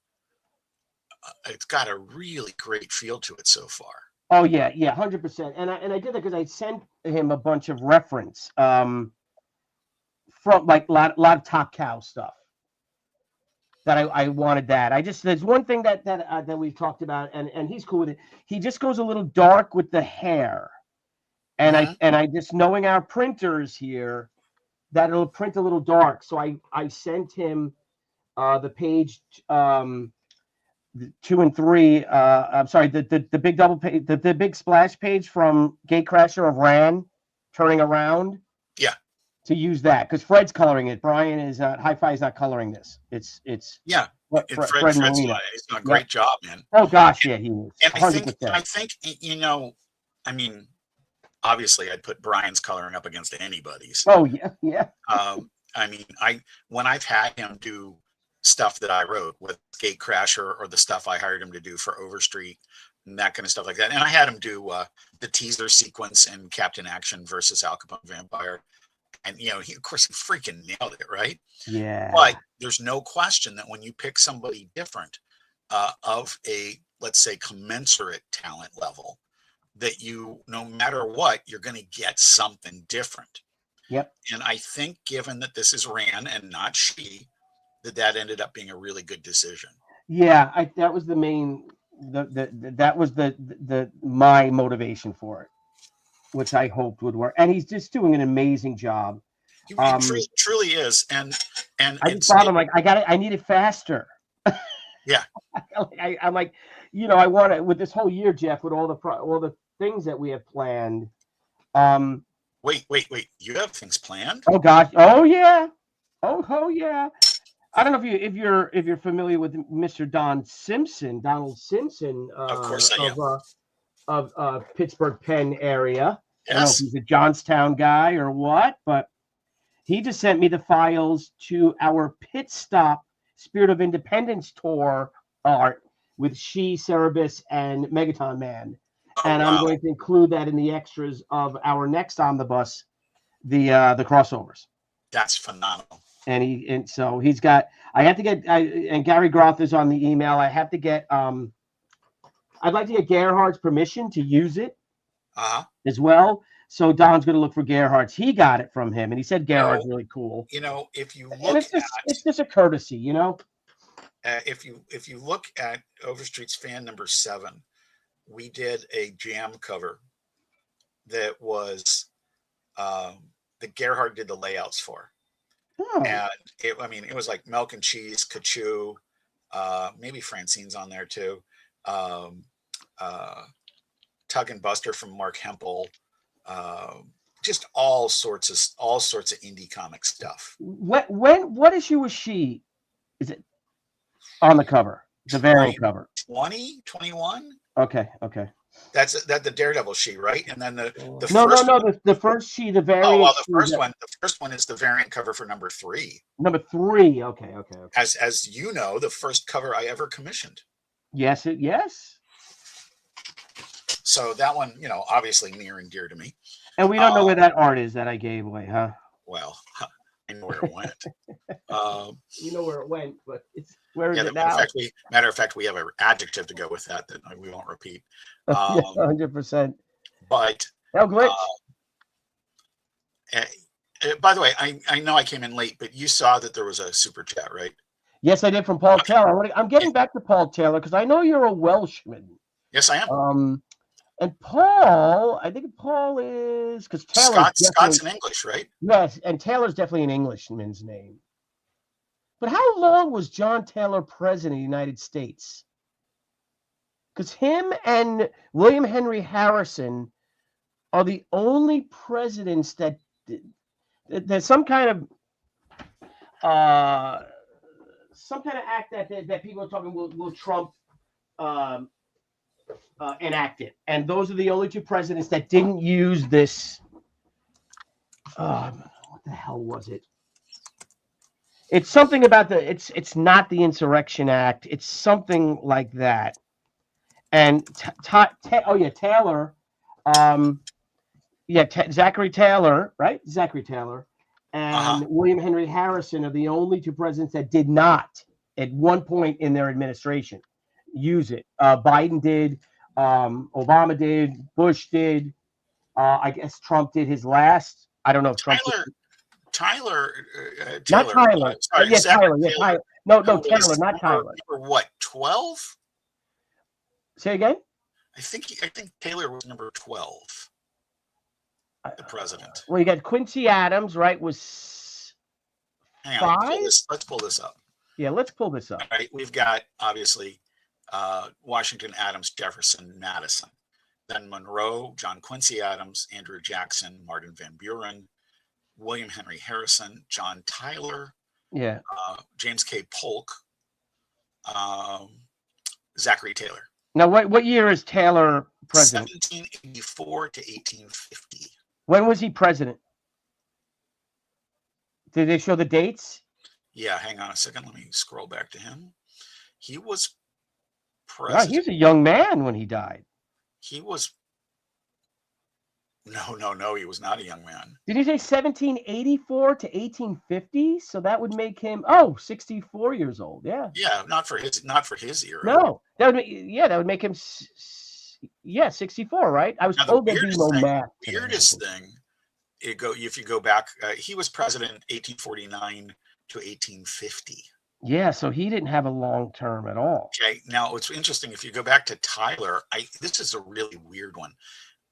great feel to it so far. Oh yeah, 100%. And I did that because I sent him a bunch of reference from like a lot of Top Cow stuff. That I wanted that. There's one thing that we've talked about, and he's cool with it. He just goes a little dark with the hair, and I just, knowing our printers here, that it'll print a little dark. So I sent him the page 2 and 3. I'm sorry, the big double page, the big splash page from Gatecrasher of Ran, turning around. Yeah. To use that because Fred's coloring it. Brian is not. Hi-Fi is not coloring this. It's yeah. Fred's doing a great job, man. Oh gosh, yeah, he is. And I think you know, I mean, obviously, I'd put Brian's coloring up against anybody's. Oh yeah. I mean, when I've had him do stuff that I wrote with Gatecrasher or the stuff I hired him to do for Overstreet and that kind of stuff like that, and I had him do the teaser sequence in Captain Action versus Al Capone Vampire. And, you know, he freaking nailed it, right? Yeah. But there's no question that when you pick somebody different of a, let's say, commensurate talent level, that you, no matter what, you're going to get something different. Yep. And I think given that this is Ran and not she, that ended up being a really good decision. Yeah, that was the main, that was my motivation for it, which I hoped would work. And he's just doing an amazing job. He truly is. And I just thought, I'm like, I need it faster. Yeah. I'm like, you know, I want it with this whole year, Jeff, with all the things that we have planned. Wait. You have things planned? Oh gosh. Oh yeah. Oh yeah. I don't know if you're familiar with Mr. Donald Simpson. Of course I am. Of Pittsburgh Penn area. Yes. I don't know if he's a Johnstown guy or what, but he just sent me the files to our Pit Stop Spirit of Independence tour art with She, Cerebus, and Megaton Man. And wow. I'm going to include that in the extras of our next omnibus, the crossovers. That's phenomenal. And so he's got. I have to get. And Gary Groth is on the email. I have to get. I'd like to get Gerhard's permission to use it as well. So Don's going to look for Gerhard's. He got it from him, and he said Gerhard's really cool. You know, if you look, it's just a courtesy, you know. If you look at Overstreet's fan number 7, we did a jam cover that was that Gerhard did the layouts for. Oh. And it was like Milk and Cheese, Kachu, maybe Francine's on there too. Tug and Buster from Mark Hempel, just all sorts of indie comic stuff. What issue was she? Is it on the cover? The variant cover. 21. Okay. That's the Daredevil she, right? And then the first she, the variant. Oh well, the first one is the variant cover for number 3. Number 3. Okay. As you know, the first cover I ever commissioned. Yes. So that one, you know, obviously near and dear to me. And we don't know where that art is that I gave away, huh? Well, I know where it went. You know where it went, but where is it now? Matter of fact, we have an adjective to go with that we won't repeat. 100%. But glitch. By the way, I know I came in late, but you saw that there was a super chat, right? Yes, I did, from Paul Taylor. I'm getting back to Paul Taylor because I know you're a Welshman. Yes, I am. And Paul, I think Paul is because Scott's in English, right? Yes, and Taylor's definitely an Englishman's name. But how long was John Taylor president of the United States? Because him and William Henry Harrison are the only presidents that there's some kind of act that people are talking will Trump enact it, and those are the only 2 presidents that didn't use this. What the hell was it? It's something about it's not the Insurrection Act. It's something like that. And Taylor, Zachary Taylor, right? Zachary Taylor and William Henry Harrison are the only 2 presidents that did not, at one point in their administration, use it. Biden did, Obama did, Bush did. I guess Trump did his last. I don't know if Trump. Taylor. Not Tyler. Sorry, yes, Tyler. Yes, Tyler. No, Taylor, not Tyler. Number what? 12? Say again. I think Taylor was number 12. The president. Well, you got Quincy Adams, right? Was 5. Let's pull this up. Yeah, let's pull this up. All right, we've got obviously Washington, Adams, Jefferson, Madison. Then Monroe, John Quincy Adams, Andrew Jackson, Martin Van Buren, William Henry Harrison, John Tyler, James K. Polk, Zachary Taylor. Now, what year is Taylor president? 1784 to 1850. When was he president? Did they show the dates? Yeah, hang on a second. Let me scroll back to him. He was president. Wow, he was a young man when he died. He was... No, he was not a young man. Did you say 1784 to 1850? So that would make him 64 years old. Yeah. Yeah, not for his era. No, that would make him 64, right? I was told there'd be no math. The weirdest thing, if you go back, he was president 1849 to 1850. Yeah, so he didn't have a long term at all. Okay, now it's interesting if you go back to Tyler. This is a really weird one.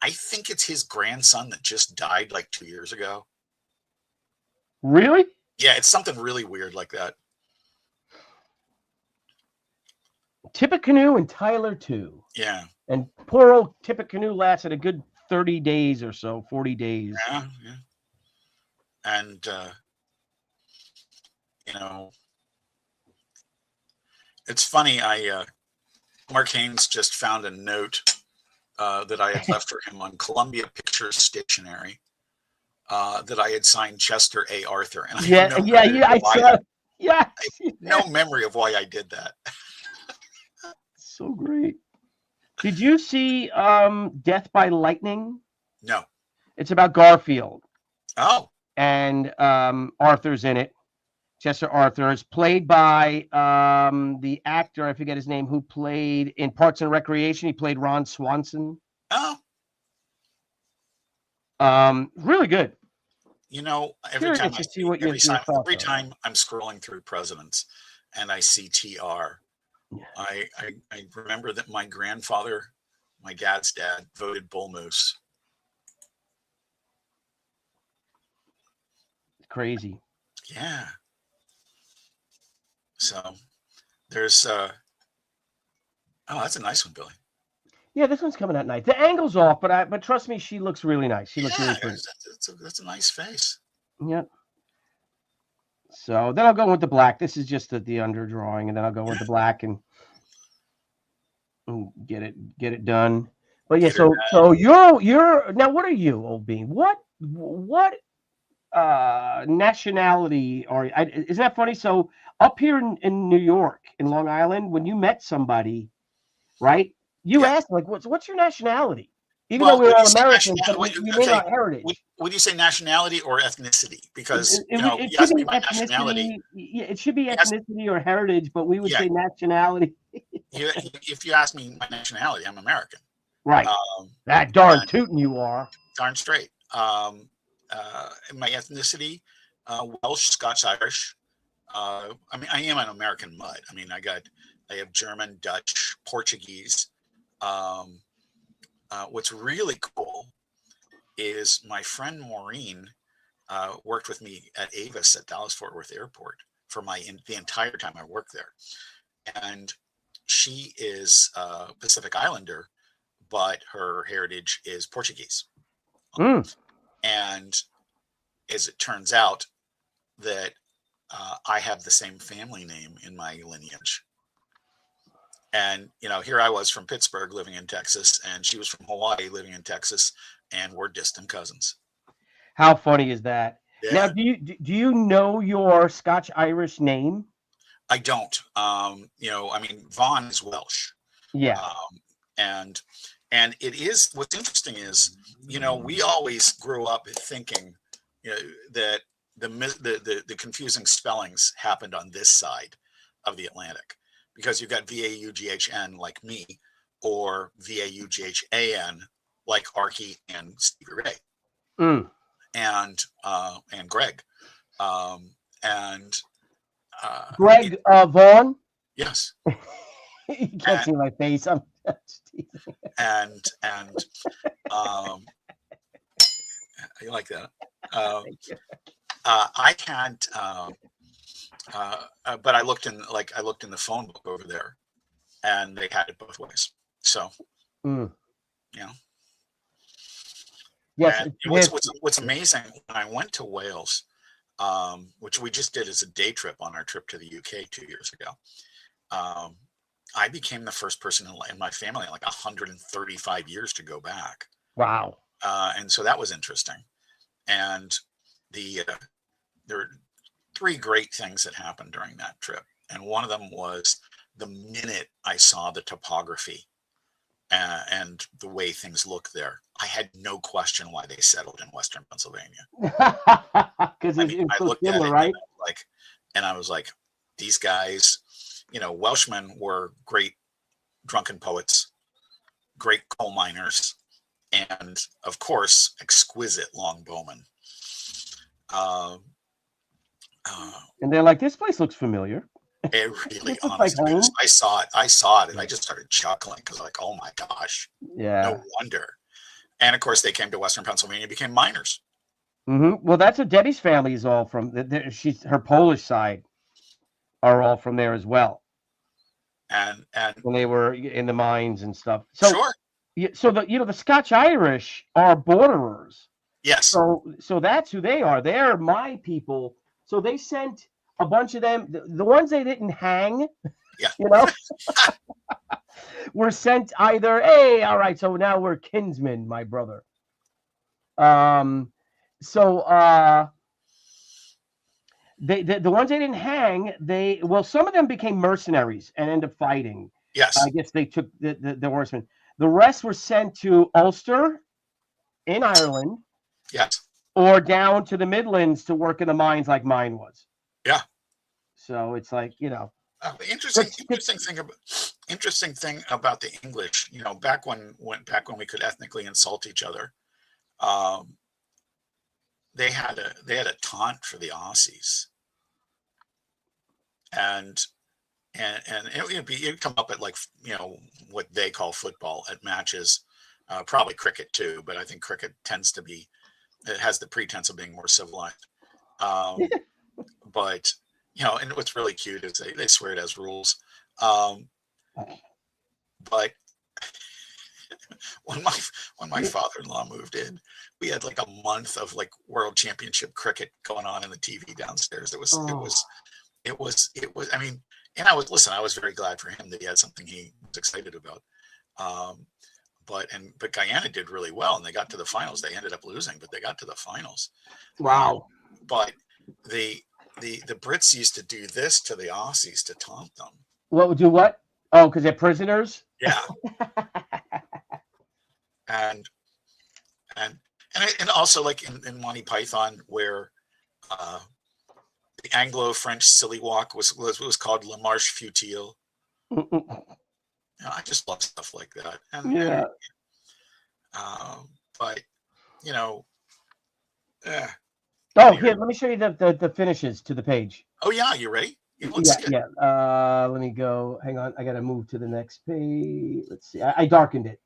I think it's his grandson that just died like 2 years ago. Really? Yeah, it's something really weird like that. Tippecanoe and Tyler too. Yeah. And poor old Tippecanoe lasted a good 30 days or so, 40 days. Yeah. And, it's funny. Mark Haynes just found a note that I had left for him on Columbia Pictures stationery that I had signed Chester A. Arthur. And I saw. Yeah, I have no memory of why I did that. So great. Did you see Death by Lightning? No. It's about Garfield. Oh. And Arthur's in it. Chester Arthur is played by the actor, I forget his name, who played in Parks and Recreation. He played Ron Swanson. Oh. Really good. Every time I'm scrolling through presidents and I see TR, I remember that my grandfather, my dad's dad, voted Bull Moose. Crazy. Yeah. So there's that's a nice one, Billy. Yeah, this one's coming out nice. The angle's off, but trust me, she looks really nice. She looks really pretty. That's a nice face. Yep. So then I'll go with the black. This is just the underdrawing, and then I'll go with the black and get it done. But yeah, so you're now. What are you, Old Bean? What nationality are you? Isn't that funny? So up here in New York, in Long Island, when you met somebody, right? You asked like, what's your nationality? Even though we're all Americans, but we may not heritage. Would you say nationality or ethnicity? Because it asked me my nationality. Yeah, it should be ethnicity or heritage, but we would say nationality. If you ask me my nationality, I'm American. Right. That darn tootin' you are. Darn straight. My ethnicity, Welsh, Scots, Irish. I am an American mud. I have German, Dutch, Portuguese. What's really cool is my friend Maureen worked with me at Avis at Dallas Fort Worth Airport for the entire time I worked there. And she is a Pacific Islander, but her heritage is Portuguese. And as it turns out that I have the same family name in my lineage. And, here I was from Pittsburgh living in Texas, and she was from Hawaii living in Texas, and we're distant cousins. How funny is that? Yeah. Now, do you know your Scotch-Irish name? I don't. Vaughn is Welsh. Yeah. And it is, what's interesting is, we always grew up thinking, that the confusing spellings happened on this side of the Atlantic. Because you've got VAUGHN like me, or VAUGHAN like Archie and Stevie Ray, and Greg, Greg Vaughn. Yes. You can't see my face. I'm and you like that? I can't. But I looked in the phone book over there, and they had it both ways. So, Yes. What's amazing, when I went to Wales, which we just did as a day trip on our trip to the UK 2 years ago, I became the first person in my family in like 135 years to go back. Wow. And so that was interesting. And there were 3 great things that happened during that trip. And one of them was the minute I saw the topography and the way things look there, I had no question why they settled in Western Pennsylvania. Because I looked at it, right? And I was like, these guys, Welshmen were great drunken poets, great coal miners, and of course, exquisite longbowmen. And they're like, this place looks familiar. It really, honestly, like I saw it, and I just started chuckling because, like, oh my gosh, no wonder. And of course, they came to Western Pennsylvania, became miners. Well, that's what Debbie's family is all from. Her Polish side are all from there as well. And when they were in the mines and stuff. So, sure. So the Scotch Irish are borderers. Yes. So that's who they are. They're my people. So they sent a bunch of them. The ones they didn't hang, were sent either. Hey, all right. So now we're kinsmen, my brother. The ones they didn't hang, some of them became mercenaries and ended up fighting. Yes. I guess they took the horsemen. The rest were sent to Ulster in Ireland. Yes. Or down to the Midlands to work in the mines like mine was. Yeah. So it's like, interesting thing about the English, back when we could ethnically insult each other, they had a taunt for the Aussies, and it'd come up at, like, what they call football at matches, probably cricket too, but I think cricket it has the pretense of being more civilized. But and what's really cute is they swear it has rules. But when my father-in-law moved in, we had like a month of like world championship cricket going on in the TV downstairs. It was. I mean, and I was very glad for him that he had something he was excited about. But Guyana did really well, and they got to the finals. They ended up losing, but they got to the finals. Wow. But the Brits used to do this to the Aussies to taunt them. What would do what? Oh, because they're prisoners? Yeah. and also, like in Monty Python, where the Anglo-French silly walk was called La Marche Futile. I just love stuff like that. But Oh, here, let me show you the finishes to the page. Oh yeah, you ready? Yeah. Let me go. Hang on, I gotta move to the next page. Let's see. I darkened it.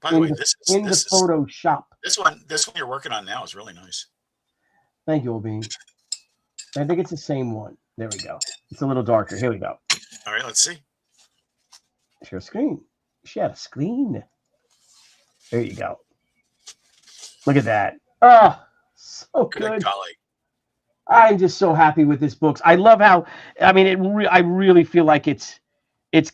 By the way, this is Photoshop. This one you're working on now is really nice. Thank you, Obin. I think it's the same one. There we go. It's a little darker. Here we go. All right, let's see. Share screen. Share a screen. There you go. Look at that. Oh, so good. Golly. I'm just so happy with this book. I love how, I mean, I really feel like it's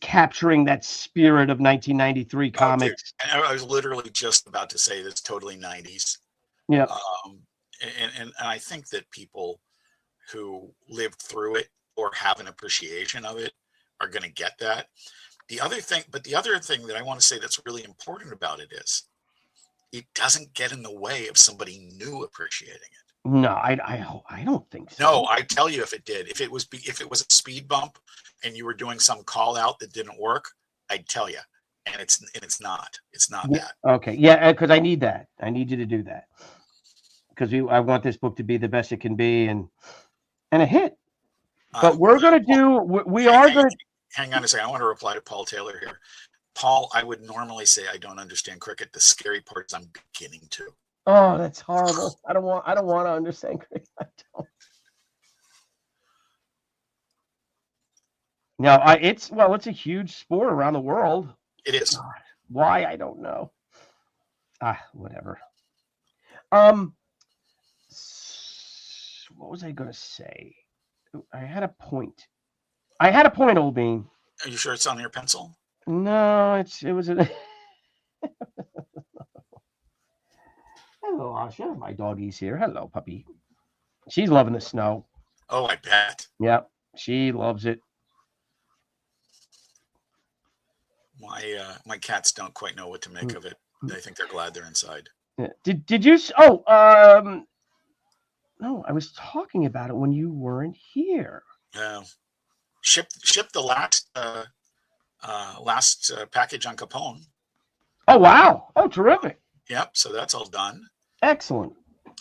capturing that spirit of 1993 comics. And I was literally just about to say that's totally 90s. Yeah. And I think that people who lived through it or have an appreciation of it are going to get that. The other thing that I want to say that's really important about it is it doesn't get in the way of somebody new appreciating it. No, I don't think so. No, I tell you, if it did, if it was a speed bump and you were doing some call out that didn't work, I'd tell you. And it's not that. Okay. Yeah. Cause I need that. I need you to do that. Cause I want this book to be the best it can be and a hit. But we're going to do, hang on a second. I want to reply to Paul Taylor here. Paul, I would normally say I don't understand cricket. The scary part is I'm beginning to. Oh, that's horrible. I don't want to understand cricket. I don't. No, it's a huge sport around the world. It is. God, why, I don't know. Whatever. What was I gonna say? I had a point. Old Bean. Are you sure it's on your pencil? No, it was a. Hello, Asha. My doggy's here. Hello, puppy. She's loving the snow. Oh, I bet. Yep, she loves it. My cats don't quite know what to make of it. They think they're glad they're inside. Did you? Oh, no, I was talking about it when you weren't here. Shipped the last package on Capone. Oh, wow. Oh, terrific. Yep. So that's all done. Excellent.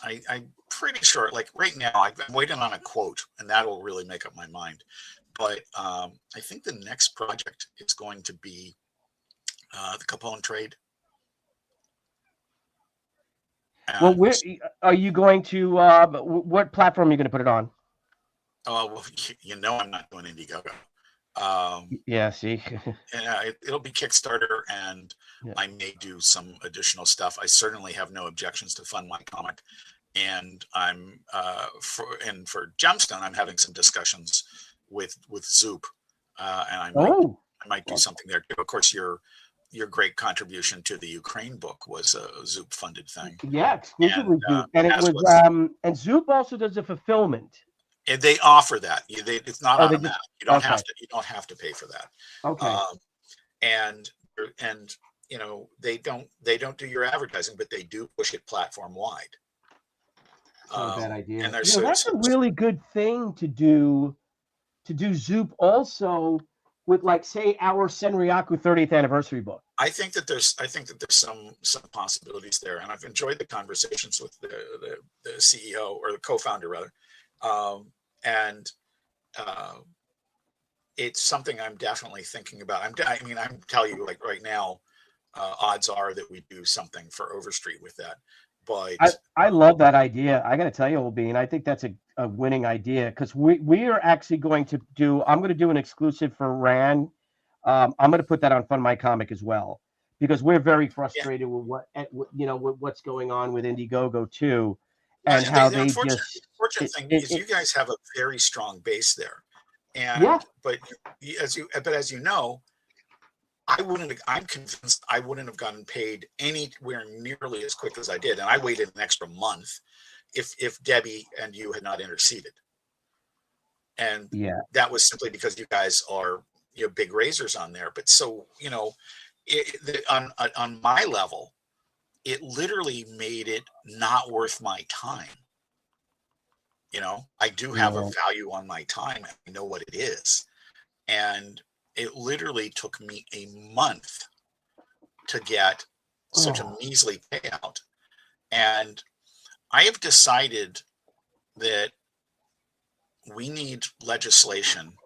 I'm pretty sure, like right now, I'm waiting on a quote, and that will really make up my mind. But I think the next project is going to be the Capone trade. Well, where are you going to? What platform are you going to put it on? Oh, well, I'm not doing Indiegogo. Yeah, see. It'll be Kickstarter, and I may do some additional stuff. I certainly have no objections to fund my comic, and I'm for Gemstone, I'm having some discussions with Zoop, and I might do something there too. Of course, your great contribution to the Ukraine book was a Zoop funded thing. Yeah, exclusively Zoop, and it was and Zoop also does the fulfillment. And they offer that. It's not automatic. You don't have to. You don't have to pay for that. Okay. And they don't do your advertising, but they do push it platform wide. Not a bad idea. And that's a really good thing to do. To do Zoop also with, like, say, our Senryaku 30th anniversary book. I think that there's some possibilities there, and I've enjoyed the conversations with the CEO, or the co-founder rather. And it's something I'm definitely thinking about. I'm telling you, like right now, odds are that we do something for Overstreet with that. But I love that idea. I got to tell you, Old Bean, I think that's a winning idea, because we are actually going to do. I'm going to do an exclusive for Ran. I'm going to put that on Fund My Comic as well, because we're very frustrated with what's going on with Indiegogo too. And how the unfortunate thing is you guys have a very strong base there, and but as you know, I'm convinced I wouldn't have gotten paid anywhere nearly as quick as I did, and I waited an extra month if Debbie and you had not interceded, and that was simply because you guys are big raisers on there. But so on my level, it literally made it not worth my time. I do have a value on my time. I know what it is. And it literally took me a month to get such a measly payout. And I have decided that we need legislation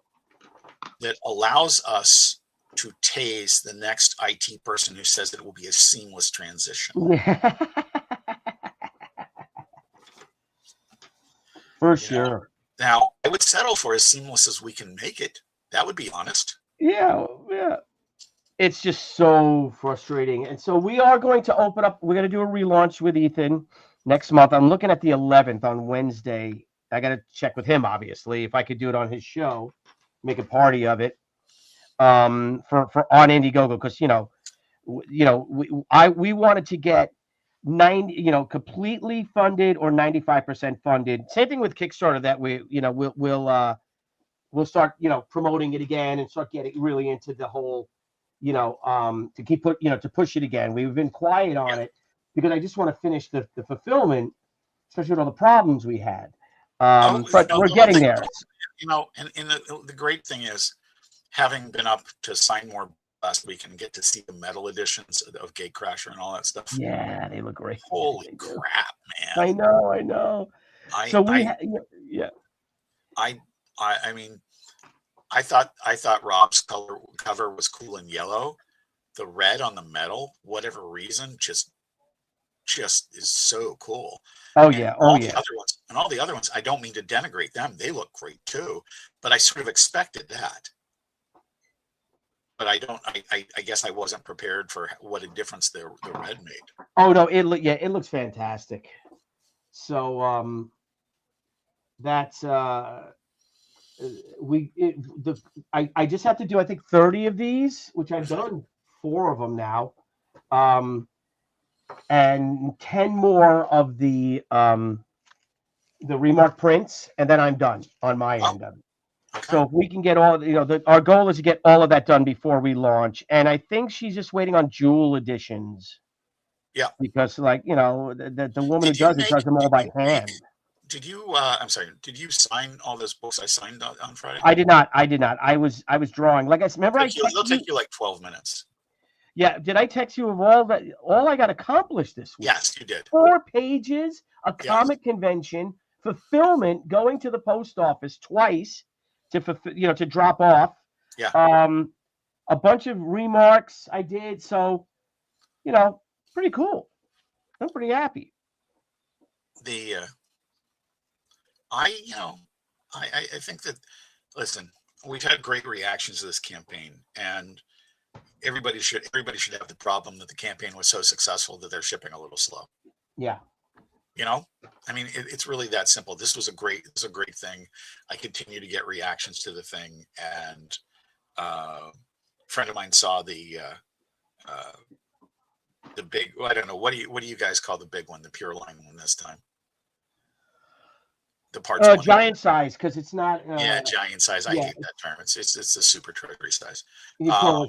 that allows us to tase the next IT person who says it will be a seamless transition. For sure. Now, I would settle for as seamless as we can make it. That would be honest. Yeah. It's just so frustrating. And so we are going to open up. We're going to do a relaunch with Ethan next month. I'm looking at the 11th on Wednesday. I got to check with him, obviously, if I could do it on his show, make a party of it. For on Indiegogo, because we wanted to get 90, completely funded or 95% funded. Same thing with Kickstarter, that we'll start promoting it again and start getting really into the whole to push it again. We've been quiet on it because I just want to finish the fulfillment, especially with all the problems we had. But we're getting there. And the great thing is, having been up to sign more last week and get to see the metal editions of Gatecrasher and all that stuff. Yeah, they look great. Holy crap, man! I know. I thought Rob's cover was cool in yellow. The red on the metal, whatever reason, just is so cool. Oh, and yeah. All the other ones, I don't mean to denigrate them. They look great too, but I sort of expected that. but I don't. I guess I wasn't prepared for what a difference the red made. Oh no, it looks fantastic. So that's I just have to do, I think, 30 of these, which I've done 4 of them now, and 10 more of the remark prints, and then I'm done on my end of it. Okay. So if we can get all, our goal is to get all of that done before we launch, and I think she's just waiting on jewel editions. Yeah, because the woman who does them all by hand. Did you? I'm sorry. Did you sign all those books I signed on Friday? I did not. I was drawing. Like I remember, it'll take you like 12 minutes. Yeah. Did I text you of all I got accomplished this week? Yes, you did. 4 pages, a comic convention, fulfillment, going to the post office twice to drop off. Yeah. A bunch of remarks I did. So, pretty cool. I'm pretty happy. I think that, listen, we've had great reactions to this campaign, and everybody should have the problem that the campaign was so successful that they're shipping a little slow. Yeah. I mean, it's really that simple. This was a great thing. I continue to get reactions to the thing, and a friend of mine saw the big, I don't know, what do you guys call the big one, the pure line one this time? The parts giant size, because it's not giant size. I hate that term. It's a super treasury size. You call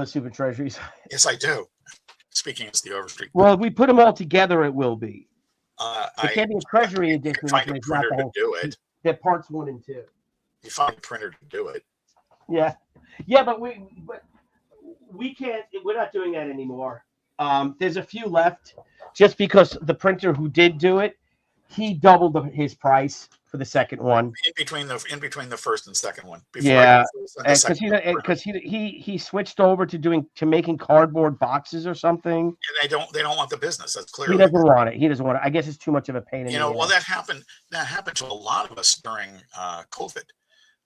it super treasury size. Yes, I do. Speaking as the Overstreet. Well, if we put them all together, it will be. It can't be a treasury edition. You find a printer to do it. They're parts 1 and 2. You find a printer to do it. Yeah, but we can't. We're not doing that anymore. There's a few left, just because the printer who did do it, he doubled his price for the second one. In between the first and second one. Because he switched over to making cardboard boxes or something. And they don't want the business. That's clear. He doesn't want it. I guess it's too much of a pain in the ass. Well, that happened to a lot of us during COVID,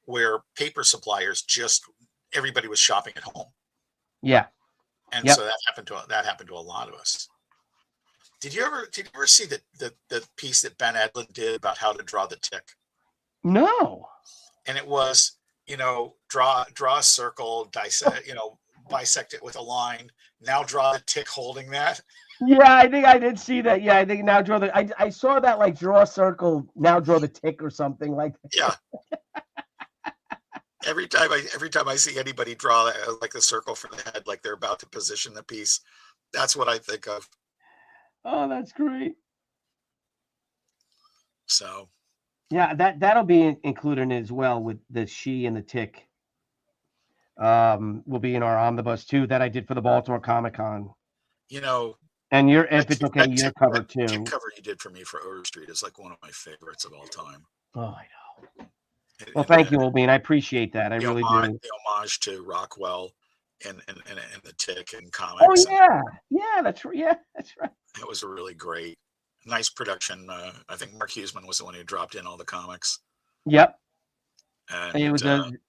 where paper suppliers everybody was shopping at home. Yeah. And so that happened to a lot of us. Did you ever see the piece that Ben Edlund did about how to draw the tick? No. And it was, draw a circle, bisect it with a line. Now draw the tick holding that. Yeah, I think I did see that. Yeah, I think now draw I saw that, like, draw a circle, now draw the tick or something like that. Yeah. Every time I see anybody draw like a circle for the head, like they're about to position the piece, that's what I think of. Oh, that's great. So, yeah, that'll be included as well with the she and the tick. Will be in our omnibus too that I did for the Baltimore Comic-Con. And your cover too. The cover you did for me for Overstreet is like one of my favorites of all time. Oh, I know. Well, thank you, Olbein. I appreciate that. I really do. The homage to Rockwell and the tick and comics. Oh yeah, that's right. Yeah, that's right. It was a really great, nice production. I think Mark Huseman was the one who dropped in all the comics. Yep. And it was the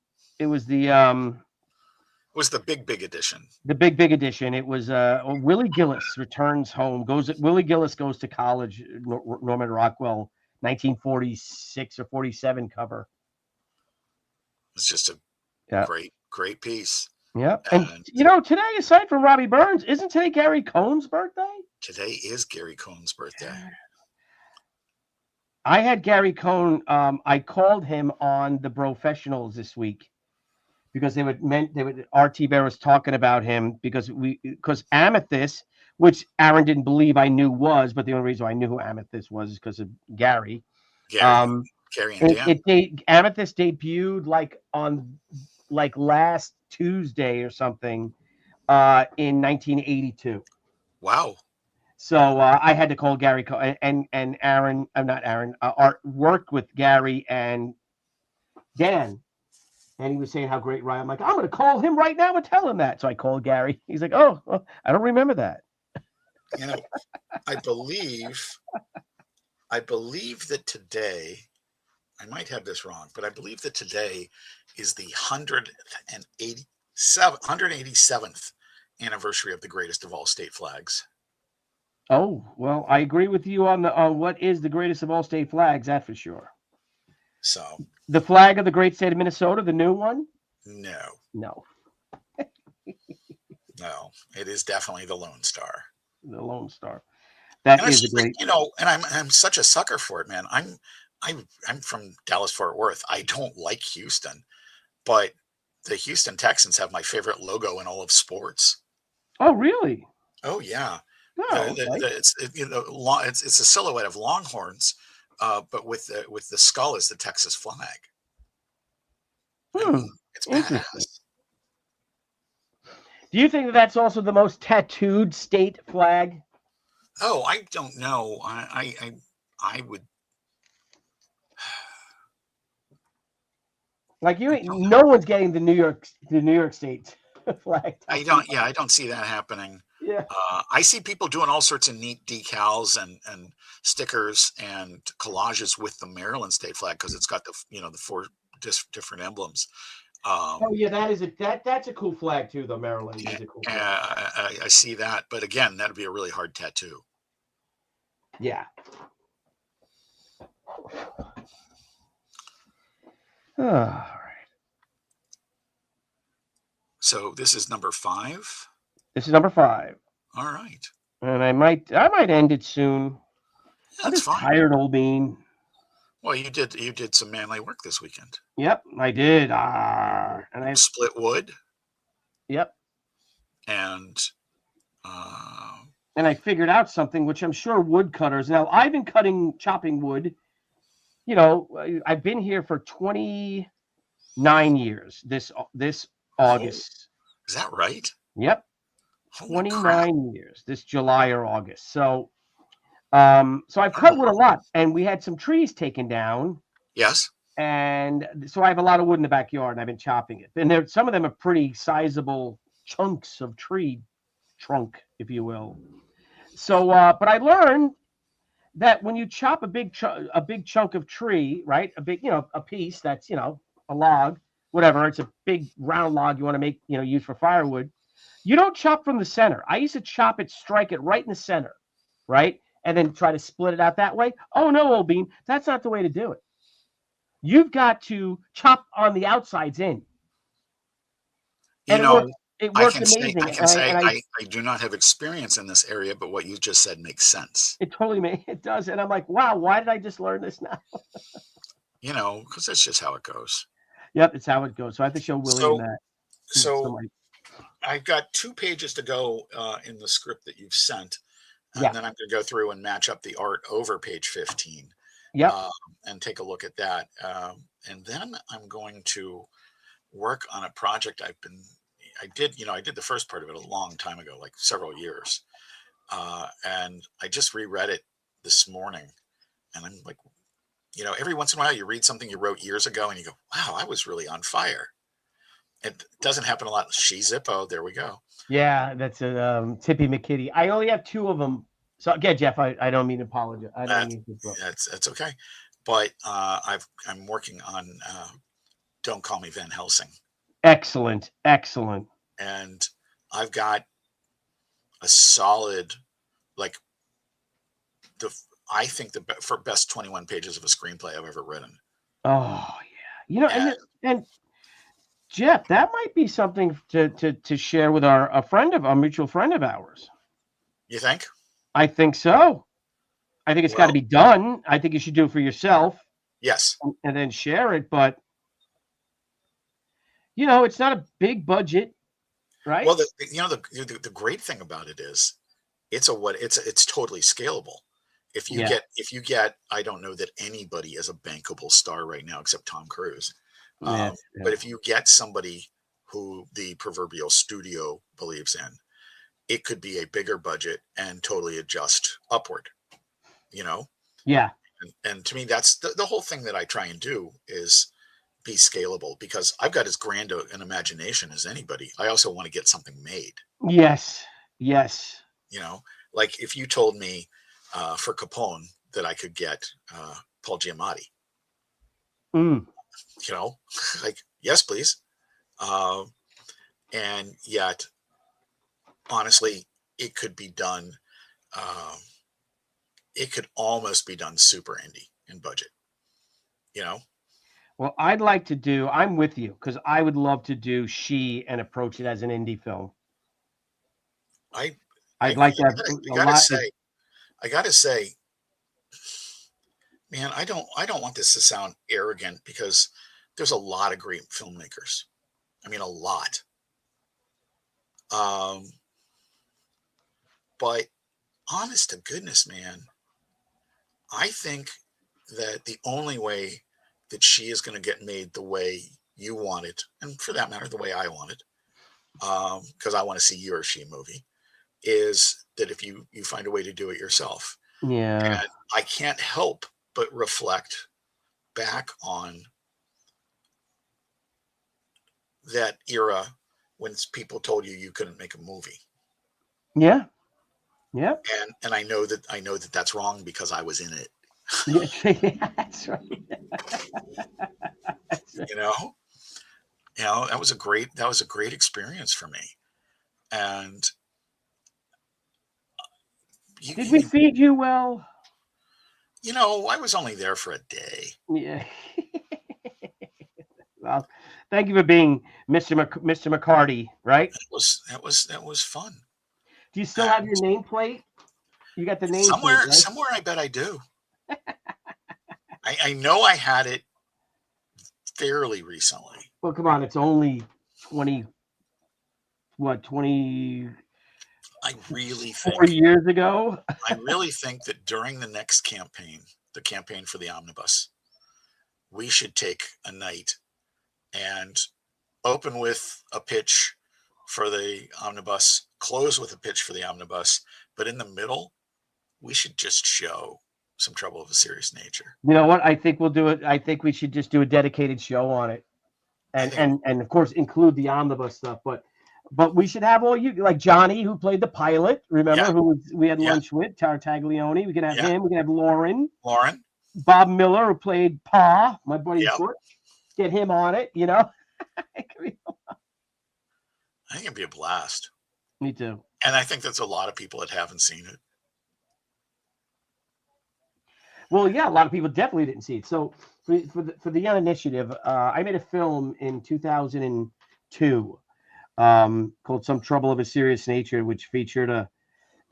big edition. The big edition. It was Willie Gillis returns home. Willie Gillis goes to college. Norman Rockwell, 1946 or 47 cover. It's just a great piece. Yeah. And today, aside from Robbie Burns, isn't today Gary Cohn's birthday? Today is Gary Cohn's birthday. I had Gary Cohn. I called him on the Professionals this week because RT Bear was talking about him because Amethyst, which Aaron didn't believe I knew was, but the only reason I knew who Amethyst was is because of Gary. Gary and Dan. Amethyst debuted on last Tuesday or something in 1982. Wow. So I had to call Gary and Aaron. Not Aaron. Art worked with Gary and Dan, and he was saying how great Ryan. I'm like, I'm going to call him right now and tell him that. So I called Gary. He's like, oh, I don't remember that. I believe that today, I might have this wrong, but I believe that today is the 187th anniversary of the greatest of all state flags. Oh, well, I agree with you on what is the greatest of all state flags, that for sure. So the flag of the great state of Minnesota, the new one? No. No. No, it is definitely the Lone Star. The Lone Star. That is a great, and I'm such a sucker for it, man. I'm from Dallas Fort Worth. I don't like Houston, but the Houston Texans have my favorite logo in all of sports. Oh, really? Oh yeah. Oh, okay. It's a silhouette of Longhorns, but with the skull is the Texas flag. I mean, it's badass. Do you think that's also the most tattooed state flag? Oh, I don't know. I would. Like no one's getting the New York State flag. I don't see that happening. Yeah. I see people doing all sorts of neat decals and stickers and collages with the Maryland state flag because it's got the four different emblems. Oh yeah, that's a cool flag too. The Maryland is a cool flag. I see that, but again, that'd be a really hard tattoo. Yeah. All right. So this is number 5. This is number 5. All right. And I might end it soon. Yeah, I'm just fine. tired, old bean. Well, you did some manly work this weekend. Yep, I did. And I split wood. Yep. And I figured out something, which I'm sure woodcutters. Now, I've been chopping wood. I've been here for 29 years. This August. Is that right? Yep. Holy 29 crap. years. This July or August. So, I've cut wood a lot, and we had some trees taken down. Yes. And so I have a lot of wood in the backyard, and I've been chopping it. And some of them are pretty sizable chunks of tree trunk, if you will. So, but I learned that when you chop a big chunk of tree, right, a piece that's a log, whatever, it's a big round log you want to make use for firewood. You don't chop from the center. I used to strike it right in the center, right, and then try to split it out that way. Oh no, old bean, that's not the way to do it. You've got to chop on the outsides in. It works amazing. I do not have experience in this area, but what you just said makes sense. It does. And I'm like, wow, why did I just learn this now? Because that's just how it goes. Yep, it's how it goes. So I have to show William that. So I've got 2 pages to go in the script that you've sent. And then I'm going to go through and match up the art over page 15. Yep. And take a look at that. And then I'm going to work on a project I did the first part of it a long time ago, like several years. And I just reread it this morning. And I'm like, every once in a while you read something you wrote years ago and you go, wow, I was really on fire. It doesn't happen a lot. She Zippo, there we go. Yeah, that's a Tippy McKitty. I only have 2 of them. So again, Jeff, I don't mean to apologize. I don't mean to. That's okay. But I'm working on Don't Call Me Van Helsing. Excellent. And I've got a solid, I think for best 21 pages of a screenplay I've ever written. Oh yeah, and Jeff, that might be something to share with a mutual friend of ours. You think? I think so. I think it's got to be done. I think you should do it for yourself. Yes. And then share it, but it's not a big budget, right? Well, the great thing about it is it's totally scalable. If you get, I don't know that anybody is a bankable star right now except Tom Cruise. But if you get somebody who the proverbial studio believes in, it could be a bigger budget and totally adjust upward, Yeah. And to me, that's the whole thing that I try and do is be scalable because I've got as grand an imagination as anybody. I also want to get something made. Yes. Like if you told me for Capone that I could get Paul Giamatti, like, yes, please. And yet, honestly, it could be done. It could almost be done super indie in budget, you know? Well, I'd like to do, I'm with you, because I would love to do She and approach it as an indie film. I'd like to have a lot. I gotta say, man, I don't want this to sound arrogant because there's a lot of great filmmakers. I mean, a lot. But honest to goodness, man, I think that the only way that She is going to get made the way you want it, and for that matter, the way I want it, because I want to see your She movie, is that if you find a way to do it yourself. Yeah. And I can't help but reflect back on that era when people told you couldn't make a movie. Yeah. Yeah. And I know that that's wrong because I was in it. Yeah, that's right. You know, that was a great experience for me. And did we feed you well? I was only there for a day. Yeah. Well, thank you for being Mr. McCarty, right? That was fun. Do you still have your nameplate? You got the name somewhere, right? Somewhere I bet I do. I know I had it fairly recently. Well, come on, it's only 20. I really think 4 years ago. I really think that during the next campaign, the campaign for the omnibus, we should take a night and open with a pitch for the omnibus, close with a pitch for the omnibus, but in the middle, we should just show Some Trouble of a Serious Nature. You know what? I think we'll do it. I think we should just do a dedicated show on it, and of course include the omnibus stuff. But we should have all you, like Johnny, who played the pilot. Remember, we had lunch with Tartaglione. We can have him. We can have Lauren, Bob Miller, who played Pa, my buddy Butch. Get him on it. I think it'd be a blast. Me too. And I think that's a lot of people that haven't seen it. Well, yeah, a lot of people definitely didn't see it. So for the Young Initiative, I made a film in 2002 called Some Trouble of a Serious Nature, which featured a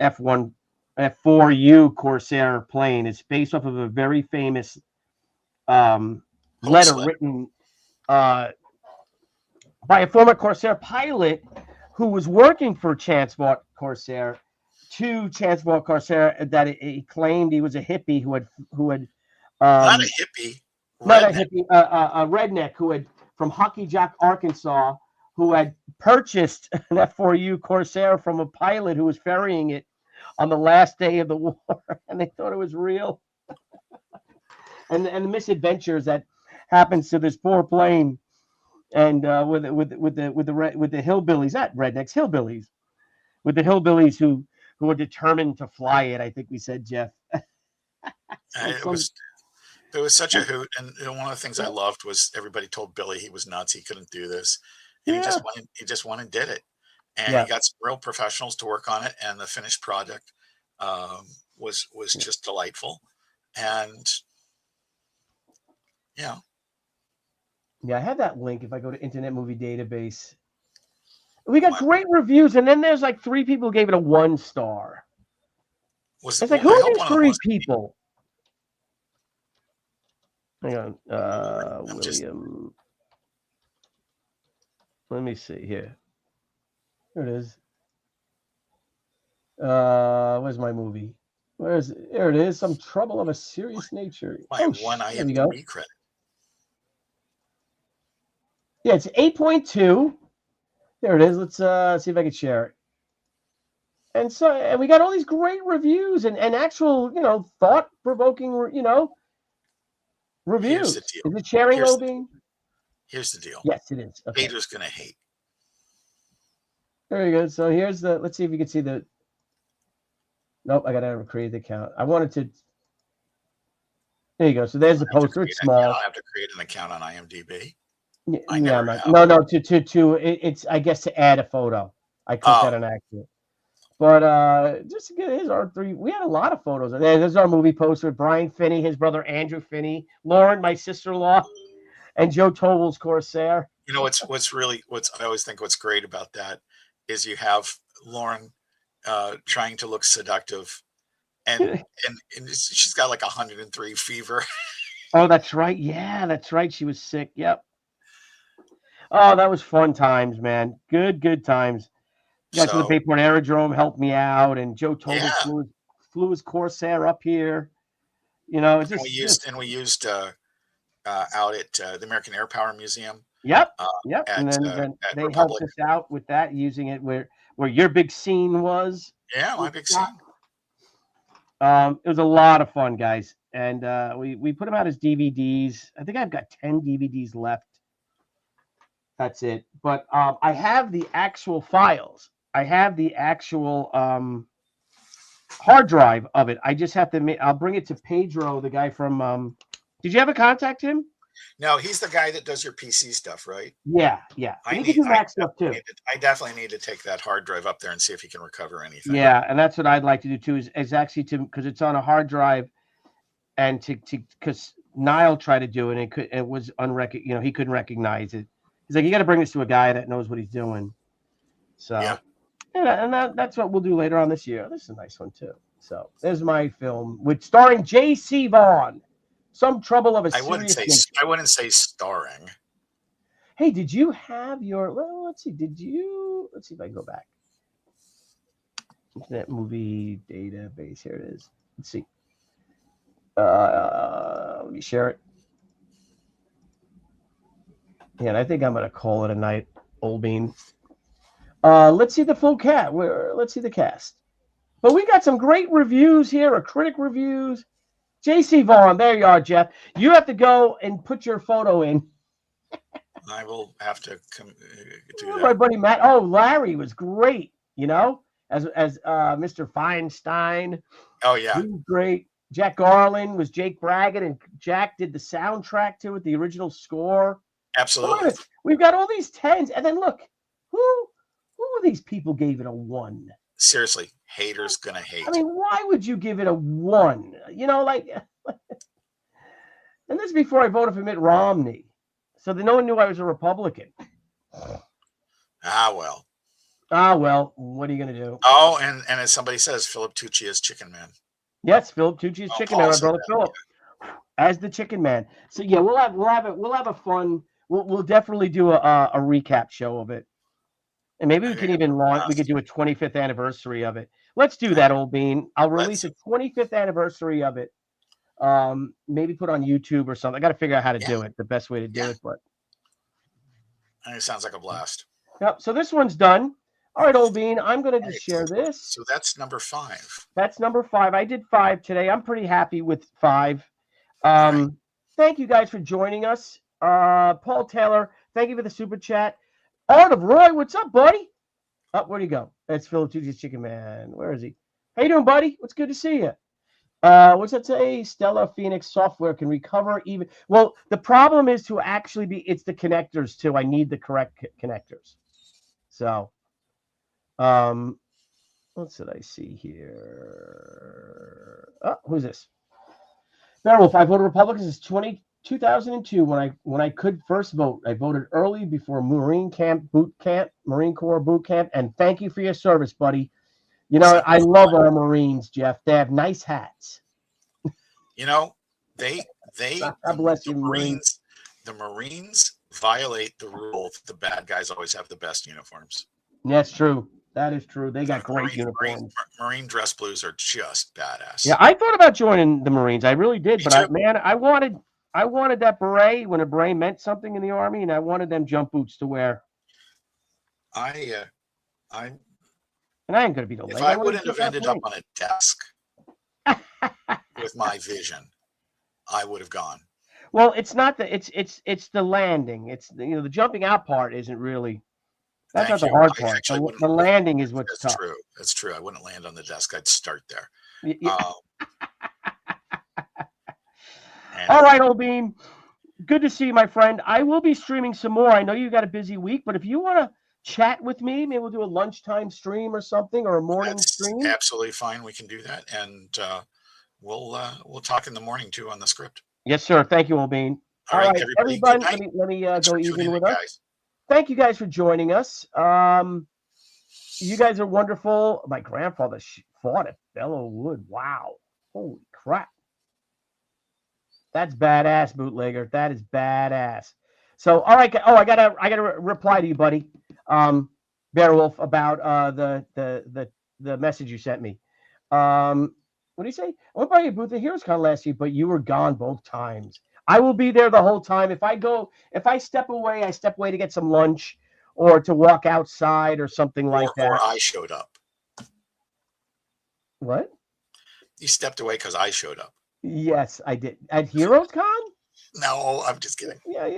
F4U Corsair plane. It's based off of a very famous letter written by a former Corsair pilot who was working for Transport Corsair, to Transport Corsair, that he claimed he was a hippie who had not a hippie, a redneck who had from Hockey Jack, Arkansas, who had purchased an F4U Corsair from a pilot who was ferrying it on the last day of the war, and they thought it was real. and the misadventures that happens to this poor plane, and with the hillbillies, not rednecks, hillbillies, with the hillbillies who were determined to fly it. I think we said, Jeff. It was such a hoot, and one of the things I loved was everybody told Billy he was nuts, he couldn't do this, and he just went and did it, and he got some real professionals to work on it, and the finished product was just delightful, and I have that link. If I go to Internet Movie Database, we got great reviews, and then there's like 3 people who gave it a 1 star. It's like, who are these 3 people? Hang on, William. Let me see here. Here it is. Where's my movie? There it is. Some Trouble of a Serious Nature. One IMDb credit. Yeah, it's 8.2. There it is. Let's see if I can share it. And we got all these great reviews and actual, thought-provoking, reviews. Here's the deal. Is it sharing, Obing? Here's the deal. Yes, it is. Okay. Haters gonna hate. There you go. So here's let's see if you can see the. Nope, I gotta create the account. I wanted to. There you go. So there's the poster. It's small. I'll have to create an account on IMDb. I never have. No. It's I guess to add a photo. I clicked that on accident. But just to get his R3, we had a lot of photos. There's our movie poster with Brian Finney, his brother Andrew Finney, Lauren, my sister-in-law, and Joe Tovel's Corsair. You know what's I always think what's great about that is you have Lauren trying to look seductive, and she's got like 103 fever. Oh, that's right. Yeah, that's right. She was sick. Yep. Oh, that was fun times, man. Good times. Guys from the Bayport Aerodrome helped me out, and Joe Tovel flew his Corsair up here. You know, it's just we used out at the American Air Power Museum. Yep. And then they helped us out with that, using it where your big scene was. Yeah, my big scene. It was a lot of fun, guys, and we put them out as DVDs. I think I've got 10 DVDs left. That's it. But I have the actual files. I have the actual hard drive of it. I just have to I'll bring it to Pedro, the guy from did you ever contact him? No, he's the guy that does your PC stuff, right? Yeah. I definitely need to take that hard drive up there and see if he can recover anything. Yeah, and that's what I'd like to do too, is actually because it's on a hard drive, and because Niall tried to do it, and it was he couldn't recognize it. He's like, you got to bring this to a guy that knows what he's doing. So yeah, and that's what we'll do later on this year. This is a nice one too. So there's my film starring J.C. Vaughn. Some Trouble of a Serious Nature. I wouldn't say starring. Hey, did you have your? Well, let's see. Let's see if I can go back. Internet Movie Database. Here it is. Let's see. Let me share it. Yeah, and I think I'm gonna call it a night, Old Bean. Let's see the full cast. Let's see the cast. But we got some great reviews here, critic reviews. J.C. Vaughn, there you are, Jeff. You have to go and put your photo in. I will have to do that. My buddy Matt. Oh, Larry was great. You know, as Mr. Feinstein. Oh yeah, he was great. Jack Garland was Jake Braggett, and Jack did the soundtrack to it, the original score. Absolutely. We've got all these 10s, and then look, who are these people gave it a 1? Seriously, haters gonna hate. I mean, why would you give it a 1? You know, like, and this is before I voted for Mitt Romney, so that no one knew I was a Republican. Ah well. What are you gonna do? Oh, and as somebody says, Philip Tucci is Chicken Man. Yes, Philip Tucci is Chicken Man. My brother Philip as the Chicken Man. So yeah, we'll have a fun. We'll definitely do a recap show of it. And maybe we can even launch. We could do a 25th anniversary of it. Let's do that, Old Bean. I'll release a 25th anniversary of it. Maybe put on YouTube or something. I got to figure out how to do it. The best way to do it, but I think it sounds like a blast. Yep. So this one's done. All right, Old Bean. I'm going to just share this. So that's number 5. That's number 5. I did 5 today. I'm pretty happy with 5. Thank you guys for joining us. Paul Taylor, thank you for the super chat. Art of Roy, what's up, buddy? Oh, where'd he go? That's Philip Tucci's Chicken Man. Where is he? How you doing, buddy? What's good to see you? What's that say? Stella Phoenix software can recover even. Well, the problem is to actually it's the connectors too. I need the correct connectors. So, what did I see here? Oh, who's this? Beowulf, I voted Republicans since 2002 when I could first vote. I voted early before Marine Corps boot camp, and thank you for your service, buddy. You know, I love our Marines, Jeff. They have nice hats. You know, they God bless you, Marines. The Marines violate the rule that the bad guys always have the best uniforms. That's true. That is true. They got great uniforms. Marine dress blues are just badass. Yeah, I thought about joining the Marines. I really did, but I wanted that beret when a beret meant something in the Army, and I wanted them jump boots to wear. And I ain't gonna be the. If I wouldn't have ended up on a desk with my vision, I would have gone. Well, it's not it's the landing. It's the jumping out part isn't really. That's not the hard part. The landing is what's tough. True. That's true. I wouldn't land on the desk. I'd start there. Yeah. All right, Old Bean. Good to see you, my friend. I will be streaming some more. I know you got a busy week, but if you want to chat with me, maybe we'll do a lunchtime stream or something, or a morning stream. Absolutely fine. We can do that, and we'll talk in the morning too on the script. Yes, sir. Thank you, Obin. All right, everybody. Let me go even with us. Guys. Thank you guys for joining us. You guys are wonderful. My grandfather fought at Bellow Wood. Wow. Holy crap. That's badass, bootlegger. That is badass. So, all right. Oh, I gotta reply to you, buddy, Beowulf, about the message you sent me. What do you say? I went by your booth at HeroesCon last year, but you were gone both times. I will be there the whole time. If I step away, I step away to get some lunch or to walk outside or something like that. Or I showed up. What? You stepped away because I showed up. Yes, I did. At HeroesCon? No, I'm just kidding. Yeah.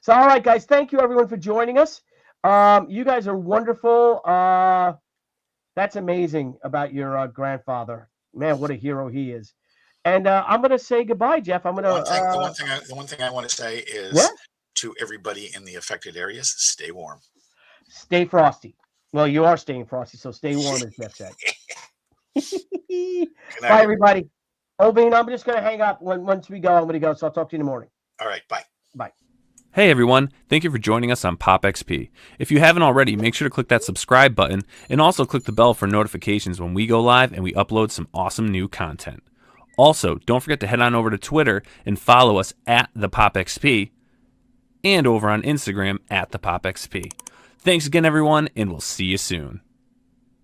So, all right, guys. Thank you, everyone, for joining us. You guys are wonderful. That's amazing about your grandfather. Man, what a hero he is. And I'm going to say goodbye, Jeff. I'm going to. The one thing I want to say is to everybody in the affected areas: stay warm, stay frosty. Well, you are staying frosty, so stay warm, as Jeff said. Bye, everybody. Obin, I'm just going to hang up. Once we go, I'm going to go. So I'll talk to you in the morning. All right. Bye. Bye. Hey everyone, thank you for joining us on Pop XP. If you haven't already, make sure to click that subscribe button and also click the bell for notifications when we go live and we upload some awesome new content. Also, don't forget to head on over to Twitter and follow us at the Pop XP and over on Instagram at the Pop XP. Thanks again everyone, and we'll see you soon.